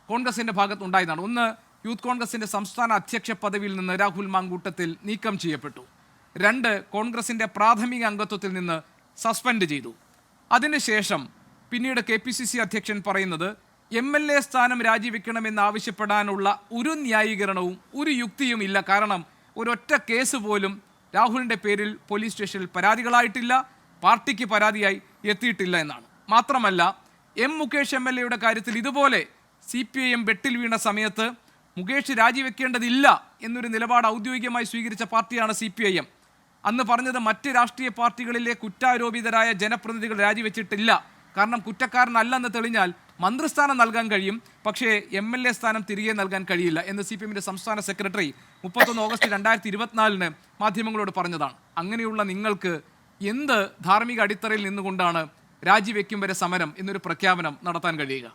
കോൺഗ്രസിന്റെ ഭാഗത്തുണ്ടായതാണ്. ഒന്ന്, യൂത്ത് കോൺഗ്രസിന്റെ സംസ്ഥാന അധ്യക്ഷ പദവിയിൽ നിന്ന് രാഹുൽ മാങ്കൂട്ടത്തിൽ നീക്കം ചെയ്യപ്പെട്ടു. രണ്ട്, കോൺഗ്രസിന്റെ പ്രാഥമിക അംഗത്വത്തിൽ നിന്ന് സസ്പെൻഡ് ചെയ്തു. അതിനുശേഷം പിന്നീട് KPCC അധ്യക്ഷൻ പറയുന്നത് MLA സ്ഥാനം രാജിവെക്കണമെന്ന് ആവശ്യപ്പെടാനുള്ള ഒരു ന്യായീകരണവും ഒരു യുക്തിയും ഇല്ല. കാരണം ഒരൊറ്റ കേസ് പോലും രാഹുലിൻ്റെ പേരിൽ പോലീസ് സ്റ്റേഷനിൽ പരാതികളായിട്ടില്ല, പാർട്ടിക്ക് പരാതിയായി എത്തിയിട്ടില്ല എന്നാണ്. മാത്രമല്ല, മുകേഷ് MLA കാര്യത്തിൽ ഇതുപോലെ CPIM വെട്ടിൽ വീണ സമയത്ത് മുകേഷ് രാജിവെക്കേണ്ടതില്ല എന്നൊരു നിലപാട് ഔദ്യോഗികമായി സ്വീകരിച്ച പാർട്ടിയാണ് CPIM. അന്ന് പറഞ്ഞത് മറ്റ് രാഷ്ട്രീയ പാർട്ടികളിലെ കുറ്റാരോപിതരായ ജനപ്രതിനിധികൾ രാജിവെച്ചിട്ടില്ല, കാരണം കുറ്റക്കാരനല്ലെന്ന് തെളിഞ്ഞാൽ മന്ത്രിസ്ഥാനം നൽകാൻ കഴിയും, പക്ഷേ MLA സ്ഥാനം തിരികെ നൽകാൻ കഴിയില്ല എന്ന് CPIMന്റെ സംസ്ഥാന സെക്രട്ടറി 31 ഓഗസ്റ്റ് 2024 മാധ്യമങ്ങളോട് പറഞ്ഞതാണ്. അങ്ങനെയുള്ള നിങ്ങൾക്ക് എന്ത് ധാർമ്മിക അടിത്തറയിൽ നിന്നുകൊണ്ടാണ് രാജിവെക്കും വരെ സമരം എന്നൊരു പ്രഖ്യാപനം നടത്താൻ കഴിയുക?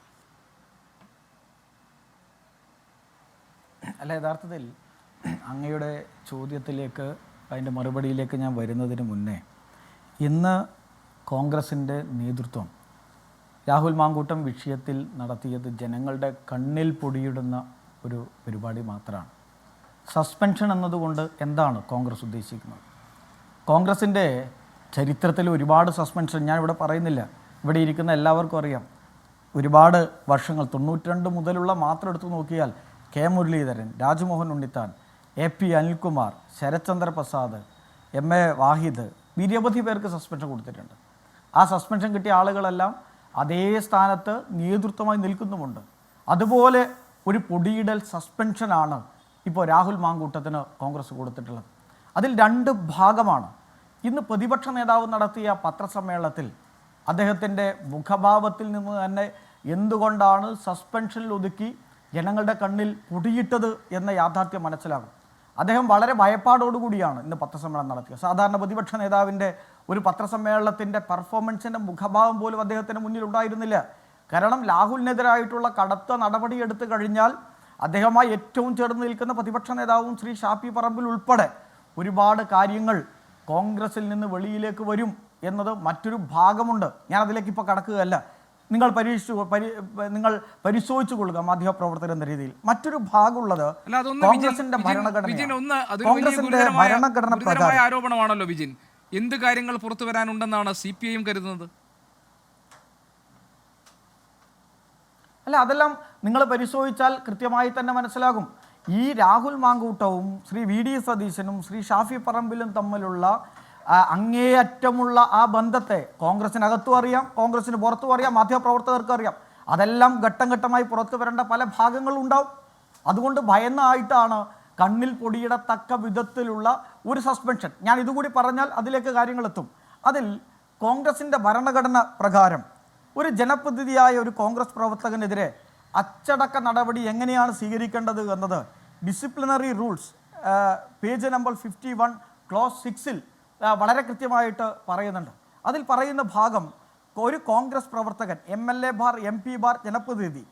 അല്ല, യഥാർത്ഥത്തിൽ അങ്ങയുടെ ചോദ്യത്തിലേക്ക്, അതിൻ്റെ മറുപടിയിലേക്ക് ഞാൻ വരുന്നതിന് മുന്നേ, ഇന്ന് കോൺഗ്രസിൻ്റെ നേതൃത്വം രാഹുൽ മാങ്കൂട്ടം വിഷയത്തിൽ നടത്തിയത് ജനങ്ങളുടെ കണ്ണിൽ പൊടിയിടുന്ന ഒരു പരിപാടി മാത്രമാണ്. സസ്പെൻഷൻ എന്നതുകൊണ്ട് എന്താണ് കോൺഗ്രസ് ഉദ്ദേശിക്കുന്നത്? കോൺഗ്രസിൻ്റെ ചരിത്രത്തിൽ ഒരുപാട് സസ്പെൻഷൻ ഞാൻ ഇവിടെ പറയുന്നില്ല, ഇവിടെ ഇരിക്കുന്ന എല്ലാവർക്കും അറിയാം. ഒരുപാട് വർഷങ്ങൾ 92 മുതലുള്ള മാത്രം എടുത്തു നോക്കിയാൽ K Muraleedharan, Rajmohan Unnithan, AP Anilkumar, Sarathchandra Prasad, MA വാഹിദ്, നിരവധി പേർക്ക് സസ്പെൻഷൻ കൊടുത്തിട്ടുണ്ട്. ആ സസ്പെൻഷൻ കിട്ടിയ ആളുകളെല്ലാം അതേ സ്ഥാനത്ത് നേതൃത്വമായി നിൽക്കുന്നുമുണ്ട്. അതുപോലെ ഒരു പൊടിയിടൽ സസ്പെൻഷനാണ് ഇപ്പോൾ രാഹുൽ മാങ്കൂട്ടത്തിന് കോൺഗ്രസ് കൊടുത്തിട്ടുള്ളത്. അതിൽ 2 ഭാഗമാണ്. ഇന്ന് പ്രതിപക്ഷ നേതാവ് നടത്തിയ പത്രസമ്മേളനത്തിൽ അദ്ദേഹത്തിൻ്റെ മുഖഭാവത്തിൽ നിന്ന് തന്നെ എന്തുകൊണ്ടാണ് സസ്പെൻഷനിൽ ഒതുക്കി ജനങ്ങളുടെ കണ്ണിൽ പൊടിയിട്ടത് എന്ന യാഥാർത്ഥ്യം മനസ്സിലാകും. അദ്ദേഹം വളരെ ഭയപ്പാടോടുകൂടിയാണ് ഇന്ന് പത്രസമ്മേളനം നടത്തിയത്. സാധാരണ പ്രതിപക്ഷ നേതാവിൻ്റെ ഒരു പത്രസമ്മേളനത്തിൻ്റെ പെർഫോമൻസിൻ്റെ മുഖഭാവം പോലും അദ്ദേഹത്തിന് മുന്നിൽ ഉണ്ടായിരുന്നില്ല. കാരണം രാഹുലിനെതിരായിട്ടുള്ള കടുത്ത നടപടി എടുത്തു കഴിഞ്ഞാൽ അദ്ദേഹമായി ഏറ്റവും ചേർന്ന് നിൽക്കുന്ന പ്രതിപക്ഷ നേതാവും ശ്രീ ഷാഫി പറമ്പിൽ ഉൾപ്പെടെ ഒരുപാട് കാര്യങ്ങൾ കോൺഗ്രസിൽ നിന്ന് വെളിയിലേക്ക് വരും എന്നത് മറ്റൊരു ഭാഗമുണ്ട്. ഞാൻ അതിലേക്ക് ഇപ്പോൾ കടക്കുകയല്ല. നിങ്ങൾ പരിശോധിച്ചു കൊള്ളുക മാധ്യമപ്രവർത്തകർ എന്ന രീതിയിൽ. മറ്റൊരു ഭാഗമുള്ളത് കോൺഗ്രസിന്റെ ഭരണഘടന പ്രകാരം ആരോപണമാണല്ലോ വിജിൻ. എന്ത് കാര്യങ്ങൾ പുറത്തു വരാനുണ്ടെന്നാണ് CPI കരുതുന്നത്? അല്ല, അതെല്ലാം നിങ്ങൾ പരിശോധിച്ചാൽ കൃത്യമായി തന്നെ മനസ്സിലാകും. ഈ രാഹുൽ മാങ്കൂട്ടവും ശ്രീ VD സതീശനും ശ്രീ ഷാഫി പറമ്പിലും തമ്മിലുള്ള അങ്ങേയറ്റമുള്ള ആ ബന്ധത്തെ കോൺഗ്രസിനകത്തും അറിയാം, കോൺഗ്രസിന് പുറത്തും അറിയാം, മാധ്യമപ്രവർത്തകർക്ക് അറിയാം. അതെല്ലാം ഘട്ടം ഘട്ടമായി പുറത്തു വരേണ്ട പല ഭാഗങ്ങളുണ്ടാവും. അതുകൊണ്ട് ഭയന്നായിട്ടാണ് കണ്ണിൽ പൊടിയിടത്തക്ക വിധത്തിലുള്ള ഒരു സസ്പെൻഷൻ. ഞാൻ ഇതുകൂടി പറഞ്ഞാൽ അതിലേക്ക് കാര്യങ്ങളെത്തും. അതിൽ കോൺഗ്രസിൻ്റെ ഭരണഘടന പ്രകാരം ഒരു ജനപ്രതിനിധിയായ ഒരു കോൺഗ്രസ് പ്രവർത്തകനെതിരെ അച്ചടക്ക നടപടി എങ്ങനെയാണ് സ്വീകരിക്കേണ്ടത് എന്നത് disciplinary rules page number 51 clause 6-ൽ വളരെ കൃത്യമായിട്ട് പറയുന്നുണ്ട്. അതിൽ പറയുന്ന ഭാഗം, ഒരു കോൺഗ്രസ് പ്രവർത്തകൻ MLA ബാർ MP ബാർ ജനപ്രതിനിധി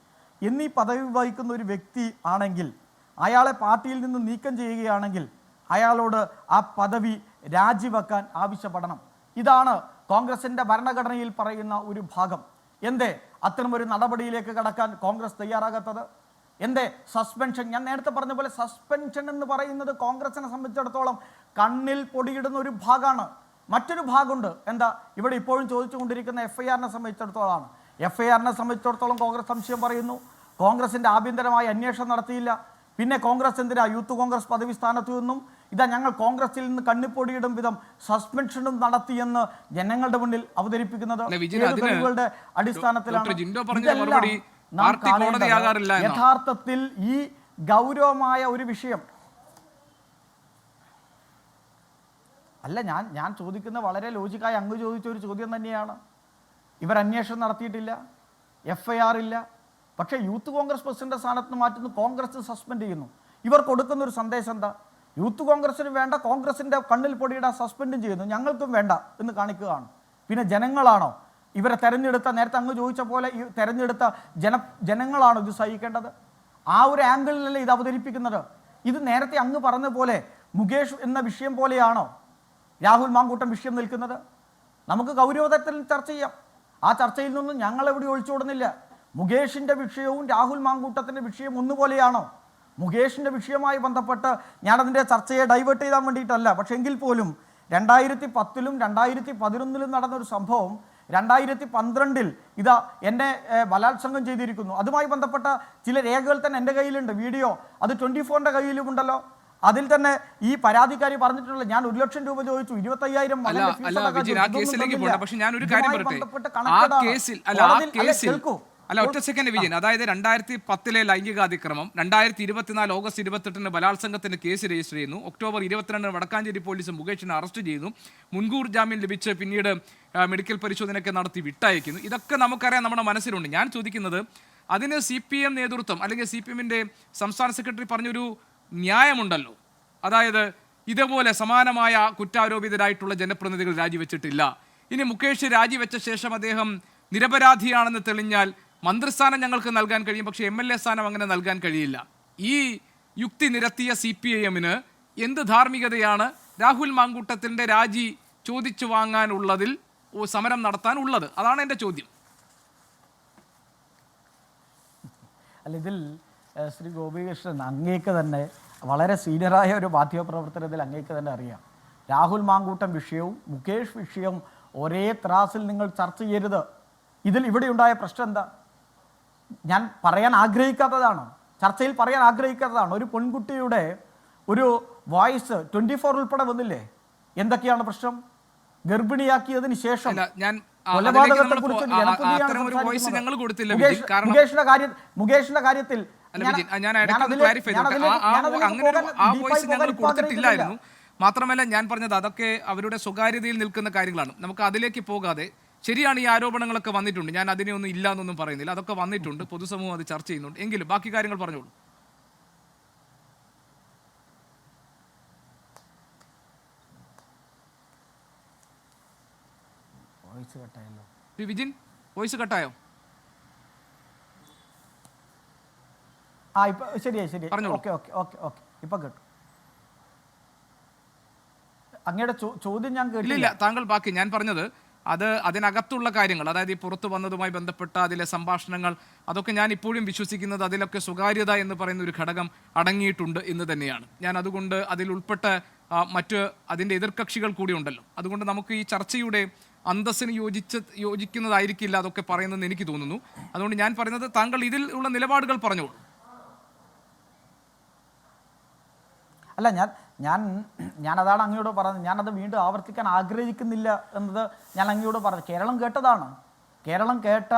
എന്നീ പദവി വഹിക്കുന്ന ഒരു വ്യക്തി ആണെങ്കിൽ അയാളെ പാർട്ടിയിൽ നിന്ന് നീക്കം ചെയ്യുകയാണെങ്കിൽ അയാളോട് ആ പദവി രാജിവെക്കാൻ ആവശ്യപ്പെടണം. ഇതാണ് കോൺഗ്രസിൻ്റെ ഭരണഘടനയിൽ പറയുന്ന ഒരു ഭാഗം. എന്തേ അത്തരമൊരു നടപടിയിലേക്ക് കടക്കാൻ കോൺഗ്രസ് തയ്യാറാകാത്തത്? എന്തേ സസ്പെൻഷൻ? ഞാൻ നേരത്തെ പറഞ്ഞ പോലെ സസ്പെൻഷൻ എന്ന് പറയുന്നത് കോൺഗ്രസിനെ സംബന്ധിച്ചിടത്തോളം കണ്ണിൽ പൊടിയിടുന്ന ഒരു ഭാഗമാണ്. മറ്റൊരു ഭാഗമുണ്ട്. എന്താ? ഇവിടെ ഇപ്പോഴും ചോദിച്ചുകൊണ്ടിരിക്കുന്ന FIR-നെ സംബന്ധിച്ചിടത്തോളമാണ്. FIR-നെ സംബന്ധിച്ചിടത്തോളം കോൺഗ്രസ് സംശയം പറയുന്നു. കോൺഗ്രസിൻ്റെ ആഭ്യന്തരമായ അന്വേഷണം നടത്തിയില്ല. പിന്നെ കോൺഗ്രസ് എന്തിനാ യൂത്ത് കോൺഗ്രസ് പദവി സ്ഥാനത്തു നിന്നും ഇതാ ഞങ്ങൾ കോൺഗ്രസിൽ നിന്ന് കണ്ണിപ്പൊടിയിടും വിധം സസ്പെൻഷനും നടത്തിയെന്ന് ജനങ്ങളുടെ മുന്നിൽ അവതരിപ്പിക്കുന്നത് തെളിവുകളുടെ അടിസ്ഥാനത്തിലാണ്. യഥാർത്ഥത്തിൽ ഈ ഗൗരവമായ ഒരു വിഷയം അല്ല. ഞാൻ ചോദിക്കുന്ന വളരെ ലോജിക്കായി അങ്ങ് ചോദിച്ച ഒരു ചോദ്യം തന്നെയാണ്. ഇവർ അന്വേഷണം നടത്തിയിട്ടില്ല, FIR ഇല്ല. പക്ഷേ യൂത്ത് കോൺഗ്രസ് പ്രസിഡന്റ് സ്ഥാനത്ത് മാറ്റുന്നു, കോൺഗ്രസ് സസ്പെൻഡ് ചെയ്യുന്നു. ഇവർ കൊടുക്കുന്ന ഒരു സന്ദേശം എന്താ? യൂത്ത് കോൺഗ്രസിന് വേണ്ട, കോൺഗ്രസിൻ്റെ കണ്ണിൽ പൊടിയുടെ സസ്പെൻഡും ചെയ്യുന്നു, ഞങ്ങൾക്കും വേണ്ട എന്ന് കാണിക്കുകയാണ്. പിന്നെ ജനങ്ങളാണോ ഇവരെ തെരഞ്ഞെടുത്ത, നേരത്തെ അങ്ങ് ചോദിച്ച പോലെ ഈ തെരഞ്ഞെടുത്ത ജനങ്ങളാണോ ഇത് സഹിക്കേണ്ടത്? ആ ഒരു ആംഗിളിലല്ലേ ഇത് അവതരിപ്പിക്കുന്നത്. ഇത് നേരത്തെ അങ്ങ് പറഞ്ഞ പോലെ മുകേഷ് എന്ന വിഷയം പോലെയാണോ രാഹുൽ മാങ്കൂട്ടം വിഷയം നിൽക്കുന്നത്? നമുക്ക് ഗൗരവതരത്തിൽ ചർച്ച ചെയ്യാം. ആ ചർച്ചയിൽ നിന്നും ഞങ്ങളെവിടെ ഒഴിച്ചോടുന്നില്ല. മുകേഷിൻ്റെ വിഷയവും രാഹുൽ മാങ്കൂട്ടത്തിൻ്റെ വിഷയം ഒന്നുപോലെയാണോ? മുകേഷിൻ്റെ വിഷയവുമായി ബന്ധപ്പെട്ട് ഞാനതിൻ്റെ ചർച്ചയെ ഡൈവേർട്ട് ചെയ്യാൻ വേണ്ടിയിട്ടല്ല. പക്ഷേ എങ്കിൽ പോലും 2010-ലും 2011-ലും നടന്നൊരു സംഭവം 2012-ൽ ഇതാ എന്നെ ബലാത്സംഗം ചെയ്തിരിക്കുന്നു. അതുമായി ബന്ധപ്പെട്ട ചില രേഖകൾ തന്നെ എൻ്റെ കയ്യിലുണ്ട്, വീഡിയോ. അത് 24-ന്റെ കയ്യിലുമുണ്ടല്ലോ. അതിൽ തന്നെ ഈ പരാതിക്കാരി പറഞ്ഞിട്ടുള്ള ഞാൻ 1 ലക്ഷം രൂപ ചോദിച്ചു, 25,000 ഒറ്റ സെക്കൻഡ് വിജയൻ. അതായത് 2010-ലെ ലൈംഗികാതിക്രമം, 2024 ഓഗസ്റ്റ് 28-ന് ബലാത്സംഗത്തിന് കേസ് രജിസ്റ്റർ ചെയ്യുന്നു. ഒക്ടോബർ 22-ന് വടക്കാഞ്ചേരി പോലീസ് മുകേഷിനെ അറസ്റ്റ് ചെയ്യുന്നു. മുൻകൂർ ജാമ്യം ലഭിച്ച് പിന്നീട് മെഡിക്കൽ പരിശോധനയൊക്കെ നടത്തി വിട്ടയക്കുന്നു. ഇതൊക്കെ നമുക്കറിയാം, നമ്മുടെ മനസ്സിലുണ്ട്. ഞാൻ ചോദിക്കുന്നത്, അതിന് CPM നേതൃത്വം അല്ലെങ്കിൽ CPM-ന്റെ സംസ്ഥാന സെക്രട്ടറി പറഞ്ഞൊരു ന്യായമുണ്ടല്ലോ. അതായത് ഇതേപോലെ സമാനമായ കുറ്റാരോപിതരായിട്ടുള്ള ജനപ്രതിനിധികൾ രാജിവെച്ചിട്ടില്ല. ഇനി മുകേഷ് രാജിവെച്ച ശേഷം അദ്ദേഹം നിരപരാധിയാണെന്ന് തെളിഞ്ഞാൽ മന്ത്രിസ്ഥാനം ഞങ്ങൾക്ക് നൽകാൻ കഴിയും, പക്ഷേ MLA സ്ഥാനം അങ്ങനെ നൽകാൻ കഴിയില്ല. ഈ യുക്തി നിരത്തിയ CPIM-ന് എന്ത് ധാർമ്മികതയാണ് രാഹുൽ മാങ്കൂട്ടത്തിൻ്റെ രാജി ചോദിച്ചു വാങ്ങാനുള്ളതിൽ സമരം നടത്താനുള്ളത്? അതാണ് എൻ്റെ ചോദ്യം. അല്ല, ഇതിൽ ശ്രീ ഗോപികൃഷ്ണൻ, അങ്ങേക്ക് തന്നെ വളരെ സീനിയറായ ഒരു മാധ്യമപ്രവർത്തനത്തിൽ അങ്ങേക്ക് തന്നെ അറിയാം, രാഹുൽ മാങ്കൂട്ടം വിഷയവും മുകേഷ് വിഷയവും ഒരേ ത്രാസിൽ നിങ്ങൾ ചർച്ച ചെയ്യരുത്. ഇവിടെ ഉണ്ടായ പ്രശ്നം എന്താ? ഞാൻ പറയാൻ ആഗ്രഹിക്കാത്തതാണ്, ചർച്ചയിൽ പറയാൻ ആഗ്രഹിക്കാത്തതാണ്. ഒരു പെൺകുട്ടിയുടെ ഒരു വോയിസ് 24 ഉൾപ്പെടെ വന്നില്ലേ? എന്തൊക്കെയാണ് പ്രശ്നം? ഗർഭിണിയാക്കിയതിന് ശേഷം മുകേഷിന്റെ കാര്യത്തിൽ മാത്രമല്ല ഞാൻ പറഞ്ഞത് അതൊക്കെ അവരുടെ സ്വകാര്യതയിൽ നിൽക്കുന്ന കാര്യങ്ങളാണ്. നമുക്ക് അതിലേക്ക് പോകാതെ, ശരിയാണ് ഈ ആരോപണങ്ങളൊക്കെ വന്നിട്ടുണ്ട്, ഞാൻ അതിനെ ഒന്നും ഇല്ല എന്നൊന്നും പറയുന്നില്ല, അതൊക്കെ വന്നിട്ടുണ്ട്, പൊതുസമൂഹം അത് ചർച്ച ചെയ്യുന്നുണ്ട്. എങ്കിലും ബാക്കി കാര്യങ്ങൾ പറഞ്ഞോളൂ. വിജിൻ, വോയിസ് കട്ടായോ? ശരി ഇപ്പൊ കേട്ടു. അങ്ങയുടെ ചോദ്യം ഞാൻ കേട്ടില്ല. താങ്കൾ ബാക്കി ഞാൻ പറഞ്ഞത് അതിനകത്തുള്ള കാര്യങ്ങൾ, അതായത് ഈ പുറത്തു വന്നതുമായി ബന്ധപ്പെട്ട അതിലെ സംഭാഷണങ്ങൾ, അതൊക്കെ ഞാൻ ഇപ്പോഴും വിശ്വസിക്കുന്നത് അതിലൊക്കെ സ്വകാര്യത എന്ന് പറയുന്ന ഒരു ഘടകം അടങ്ങിയിട്ടുണ്ട് എന്ന് തന്നെയാണ്. ഞാൻ അതുകൊണ്ട് അതിൽ ഉൾപ്പെട്ട മറ്റ് അതിൻ്റെ എതിർകക്ഷികൾ കൂടി ഉണ്ടല്ലോ, അതുകൊണ്ട് നമുക്ക് ഈ ചർച്ചയുടെ അന്തസ്സിന് യോജിക്കുന്നതായിരിക്കില്ല അതൊക്കെ പറയുന്നതെന്ന് എനിക്ക് തോന്നുന്നു. അതുകൊണ്ട് ഞാൻ പറയുന്നത് താങ്കൾ ഇതിൽ ഉള്ള നിലപാടുകൾ പറഞ്ഞോളൂ. അല്ല, ഞാൻ അതാണ് അങ്ങയോട് പറഞ്ഞത്. ഞാനത് വീണ്ടും ആവർത്തിക്കാൻ ആഗ്രഹിക്കുന്നില്ല എന്നത് ഞാൻ അങ്ങയോട് പറഞ്ഞു. കേരളം കേട്ടതാണ്. കേരളം കേട്ട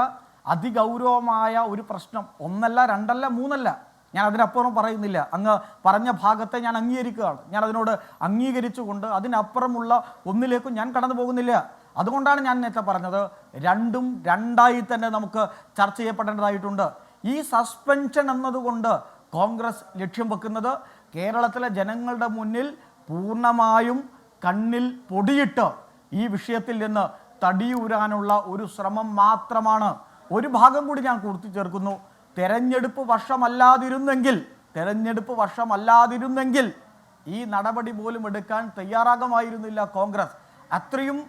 അതിഗൗരവമായ ഒരു പ്രശ്നം, ഒന്നല്ല രണ്ടല്ല മൂന്നല്ല, ഞാൻ അതിനപ്പുറം പറയുന്നില്ല. അങ്ങ് പറഞ്ഞ ഭാഗത്തെ ഞാൻ അംഗീകരിക്കുകയാണ്. ഞാൻ അതിനോട് അംഗീകരിച്ചുകൊണ്ട് അതിനപ്പുറമുള്ള ഒന്നിലേക്കും ഞാൻ കടന്നു പോകുന്നില്ല. അതുകൊണ്ടാണ് ഞാൻ നേരത്തെ പറഞ്ഞത്, രണ്ടും രണ്ടായി തന്നെ നമുക്ക് ചർച്ച ചെയ്യപ്പെടേണ്ടതായിട്ടുണ്ട്. ഈ സസ്പെൻഷൻ എന്നതുകൊണ്ട് കോൺഗ്രസ് ലക്ഷ്യം വെക്കുന്നത് കേരളത്തിലെ ജനങ്ങളുടെ മുന്നിൽ പൂർണ്ണമായും കണ്ണിൽ പൊടിയിട്ട് ഈ വിഷയത്തിൽ നിന്ന് തടിയൂരാനുള്ള ഒരു ശ്രമം മാത്രമാണ്. ഒരു ഭാഗം കൂടി ഞാൻ കൂട്ടിച്ചേർക്കുന്നു. തെരഞ്ഞെടുപ്പ് വർഷമല്ലാതിരുന്നെങ്കിൽ ഈ നടപടി പോലും എടുക്കാൻ തയ്യാറാകുമായിരുന്നില്ല കോൺഗ്രസ്. അത്രയും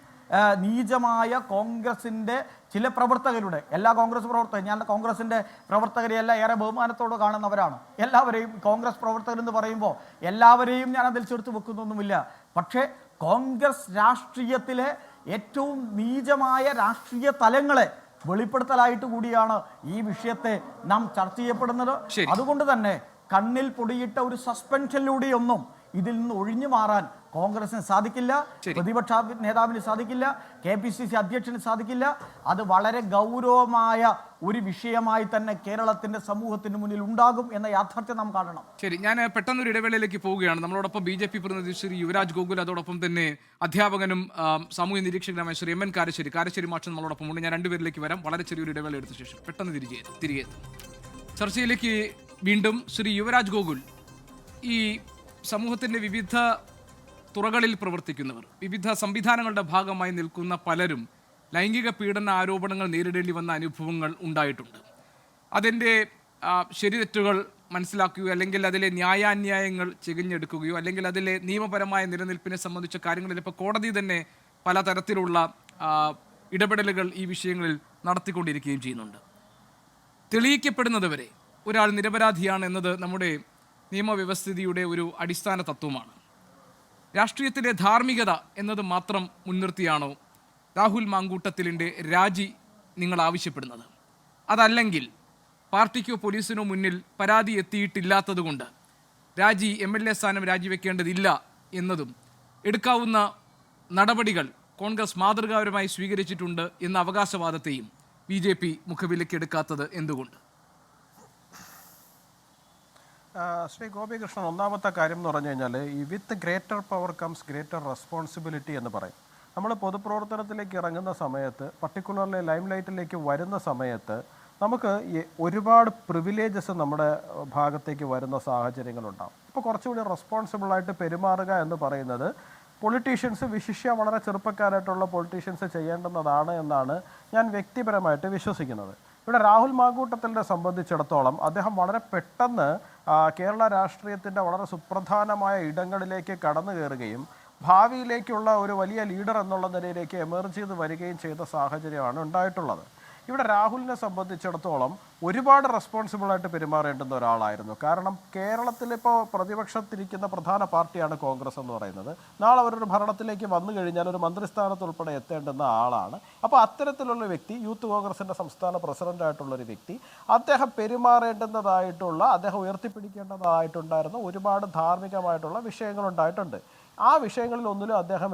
നീചമായ കോൺഗ്രസിൻ്റെ ചില പ്രവർത്തകരുടെ, എല്ലാ കോൺഗ്രസ് പ്രവർത്തകരും, ഞാൻ കോൺഗ്രസിൻ്റെ പ്രവർത്തകരെയെല്ലാം ഏറെ ബഹുമാനത്തോടെ കാണുന്നവരാണ്. എല്ലാവരെയും കോൺഗ്രസ് പ്രവർത്തകരെന്ന് പറയുമ്പോൾ എല്ലാവരെയും ഞാൻ അതിൽ ചേർത്ത് വെക്കുന്നൊന്നുമില്ല. പക്ഷേ കോൺഗ്രസ് രാഷ്ട്രീയത്തിലെ ഏറ്റവും നീചമായ രാഷ്ട്രീയ തലങ്ങളെ വെളിപ്പെടുത്തലായിട്ട് കൂടിയാണ് ഈ വിഷയത്തെ നാം ചർച്ച ചെയ്യപ്പെടുന്നത്. അതുകൊണ്ട് തന്നെ കണ്ണിൽ പൊടിയിട്ട ഒരു സസ്പെൻഷനിലൂടെയൊന്നും ഇതിൽ നിന്ന് ഒഴിഞ്ഞു മാറാൻ കോൺഗ്രസിന് സാധിക്കില്ല, പ്രതിപക്ഷ നേതാവിന് സാധിക്കില്ല, KPCC അധ്യക്ഷന് സാധിക്കില്ല. അത് വളരെ ഗൗരവമായ ഒരു വിഷയമായി തന്നെ കേരളത്തിന്റെ സമൂഹത്തിന് മുന്നിൽ ഉണ്ടാകും എന്ന യാഥാർത്ഥ്യം നാം കാണണം. ശരി, ഞാൻ പെട്ടെന്നൊരു ഇടവേളയിലേക്ക് പോവുകയാണ്. നമ്മളോടൊപ്പം BJP പ്രതിനിധി ശ്രീ യുവരാജ് ഗോകുൽ, അതോടൊപ്പം തന്നെ അധ്യാപകനും സാമൂഹ്യ നിരീക്ഷകനുമായ ശ്രീ MN കാരശ്ശേരി മാഷൻ നമ്മളോടൊപ്പം ഉണ്ട്. ഞാൻ രണ്ടുപേരിലേക്ക് വരാം. വളരെ ചെറിയൊരു ഇടവേള എടുത്ത ശേഷം പെട്ടെന്ന് തിരികെ ചർച്ചയിലേക്ക് വീണ്ടും. ശ്രീ യുവരാജ് ഗോകുൽ, ഈ സമൂഹത്തിൻ്റെ വിവിധ തുറകളിൽ പ്രവർത്തിക്കുന്നവർ, വിവിധ സംവിധാനങ്ങളുടെ ഭാഗമായി നിൽക്കുന്ന പലരും ലൈംഗിക പീഡന ആരോപണങ്ങൾ നേരിടേണ്ടി വന്ന അനുഭവങ്ങൾ ഉണ്ടായിട്ടുണ്ട്. അതിൻ്റെ ശരിതെറ്റുകൾ മനസ്സിലാക്കുകയോ അല്ലെങ്കിൽ അതിലെ ന്യായാന്യായങ്ങൾ ചികഞ്ഞെടുക്കുകയോ അല്ലെങ്കിൽ അതിലെ നിയമപരമായ നിലനിൽപ്പിനെ സംബന്ധിച്ച കാര്യങ്ങളിൽ ഇപ്പോൾ കോടതി തന്നെ പലതരത്തിലുള്ള ഇടപെടലുകൾ ഈ വിഷയങ്ങളിൽ നടത്തിക്കൊണ്ടിരിക്കുകയും ചെയ്യുന്നുണ്ട്. തെളിയിക്കപ്പെടുന്നതുവരെ ഒരാൾ നിരപരാധിയാണ് എന്നത് നമ്മുടെ നിയമവ്യവസ്ഥിതിയുടെ ഒരു അടിസ്ഥാന തത്വമാണ്. രാഷ്ട്രീയത്തിലെ ധാർമ്മികത എന്നത് മാത്രം മുൻനിർത്തിയാണോ രാഹുൽ മാങ്കൂട്ടത്തിലിൻ്റെ രാജി നിങ്ങൾ ആവശ്യപ്പെടുന്നത്? അതല്ലെങ്കിൽ പാർട്ടിക്കോ പോലീസിനോ മുന്നിൽ പരാതി എത്തിയിട്ടില്ലാത്തതുകൊണ്ട് രാജി MLA സ്ഥാനം രാജിവെക്കേണ്ടതില്ല എന്നതും എടുക്കാവുന്ന നടപടികൾ കോൺഗ്രസ് മാതൃകാപരമായി സ്വീകരിച്ചിട്ടുണ്ട് എന്ന അവകാശവാദത്തെയും BJP മുഖവിലേക്ക് എടുക്കാത്തത് എന്തുകൊണ്ട്? ശ്രീ ഗോപികൃഷ്ണൻ, ഒന്നാമത്തെ കാര്യം എന്ന് പറഞ്ഞു കഴിഞ്ഞാൽ ഈ with greater power comes greater responsibility എന്ന് പറയും. നമ്മൾ പൊതുപ്രവർത്തനത്തിലേക്ക് ഇറങ്ങുന്ന സമയത്ത്, പർട്ടിക്കുലർലി ലൈം ലൈറ്റിലേക്ക് വരുന്ന സമയത്ത് നമുക്ക് ഒരുപാട് പ്രിവിലേജസ് നമ്മുടെ ഭാഗത്തേക്ക് വരുന്ന സാഹചര്യങ്ങളുണ്ടാകും. ഇപ്പോൾ കുറച്ചുകൂടി റെസ്പോൺസിബിളായിട്ട് പെരുമാറുക എന്ന് പറയുന്നത് പൊളിറ്റീഷ്യൻസ്, വിശിഷ്യ വളരെ ചെറുപ്പക്കാരായിട്ടുള്ള പൊളിറ്റീഷ്യൻസ് ചെയ്യേണ്ടുന്നതാണ് എന്നാണ് ഞാൻ വ്യക്തിപരമായിട്ട് വിശ്വസിക്കുന്നത്. ഇവിടെ രാഹുൽ മാങ്കൂട്ടത്തിനെ സംബന്ധിച്ചിടത്തോളം അദ്ദേഹം വളരെ പെട്ടെന്ന് കേരള രാഷ്ട്രീയത്തിൻ്റെ വളരെ സുപ്രധാനമായ ഇടങ്ങളിലേക്ക് കടന്നു കയറുകയും ഭാവിയിലേക്കുള്ള ഒരു വലിയ ലീഡർ എന്നുള്ള നിലയിലേക്ക് എമർജ് ചെയ്ത് വരികയും ചെയ്ത സാഹചര്യമാണ് ഉണ്ടായിട്ടുള്ളത്. ഇവിടെ രാഹുലിനെ സംബന്ധിച്ചിടത്തോളം ഒരുപാട് റെസ്പോൺസിബിളായിട്ട് പെരുമാറേണ്ടുന്ന ഒരാളായിരുന്നു. കാരണം കേരളത്തിലിപ്പോൾ പ്രതിപക്ഷത്തിരിക്കുന്ന പ്രധാന പാർട്ടിയാണ് കോൺഗ്രസ് എന്ന് പറയുന്നത്. നാളെ അവരൊരു ഭരണത്തിലേക്ക് വന്നു കഴിഞ്ഞാൽ ഒരു മന്ത്രിസ്ഥാനത്ത് ഉൾപ്പെടെ എത്തേണ്ടുന്ന ആളാണ്. അപ്പോൾ അത്തരത്തിലുള്ള വ്യക്തി, യൂത്ത് കോൺഗ്രസിൻ്റെ സംസ്ഥാന പ്രസിഡൻ്റായിട്ടുള്ളൊരു വ്യക്തി, അദ്ദേഹം പെരുമാറേണ്ടുന്നതായിട്ടുള്ള, അദ്ദേഹം ഉയർത്തിപ്പിടിക്കേണ്ടതായിട്ടുണ്ടായിരുന്ന ഒരുപാട് ധാർമ്മികമായിട്ടുള്ള വിഷയങ്ങളുണ്ടായിട്ടുണ്ട്. ആ വിഷയങ്ങളിലൊന്നിലും അദ്ദേഹം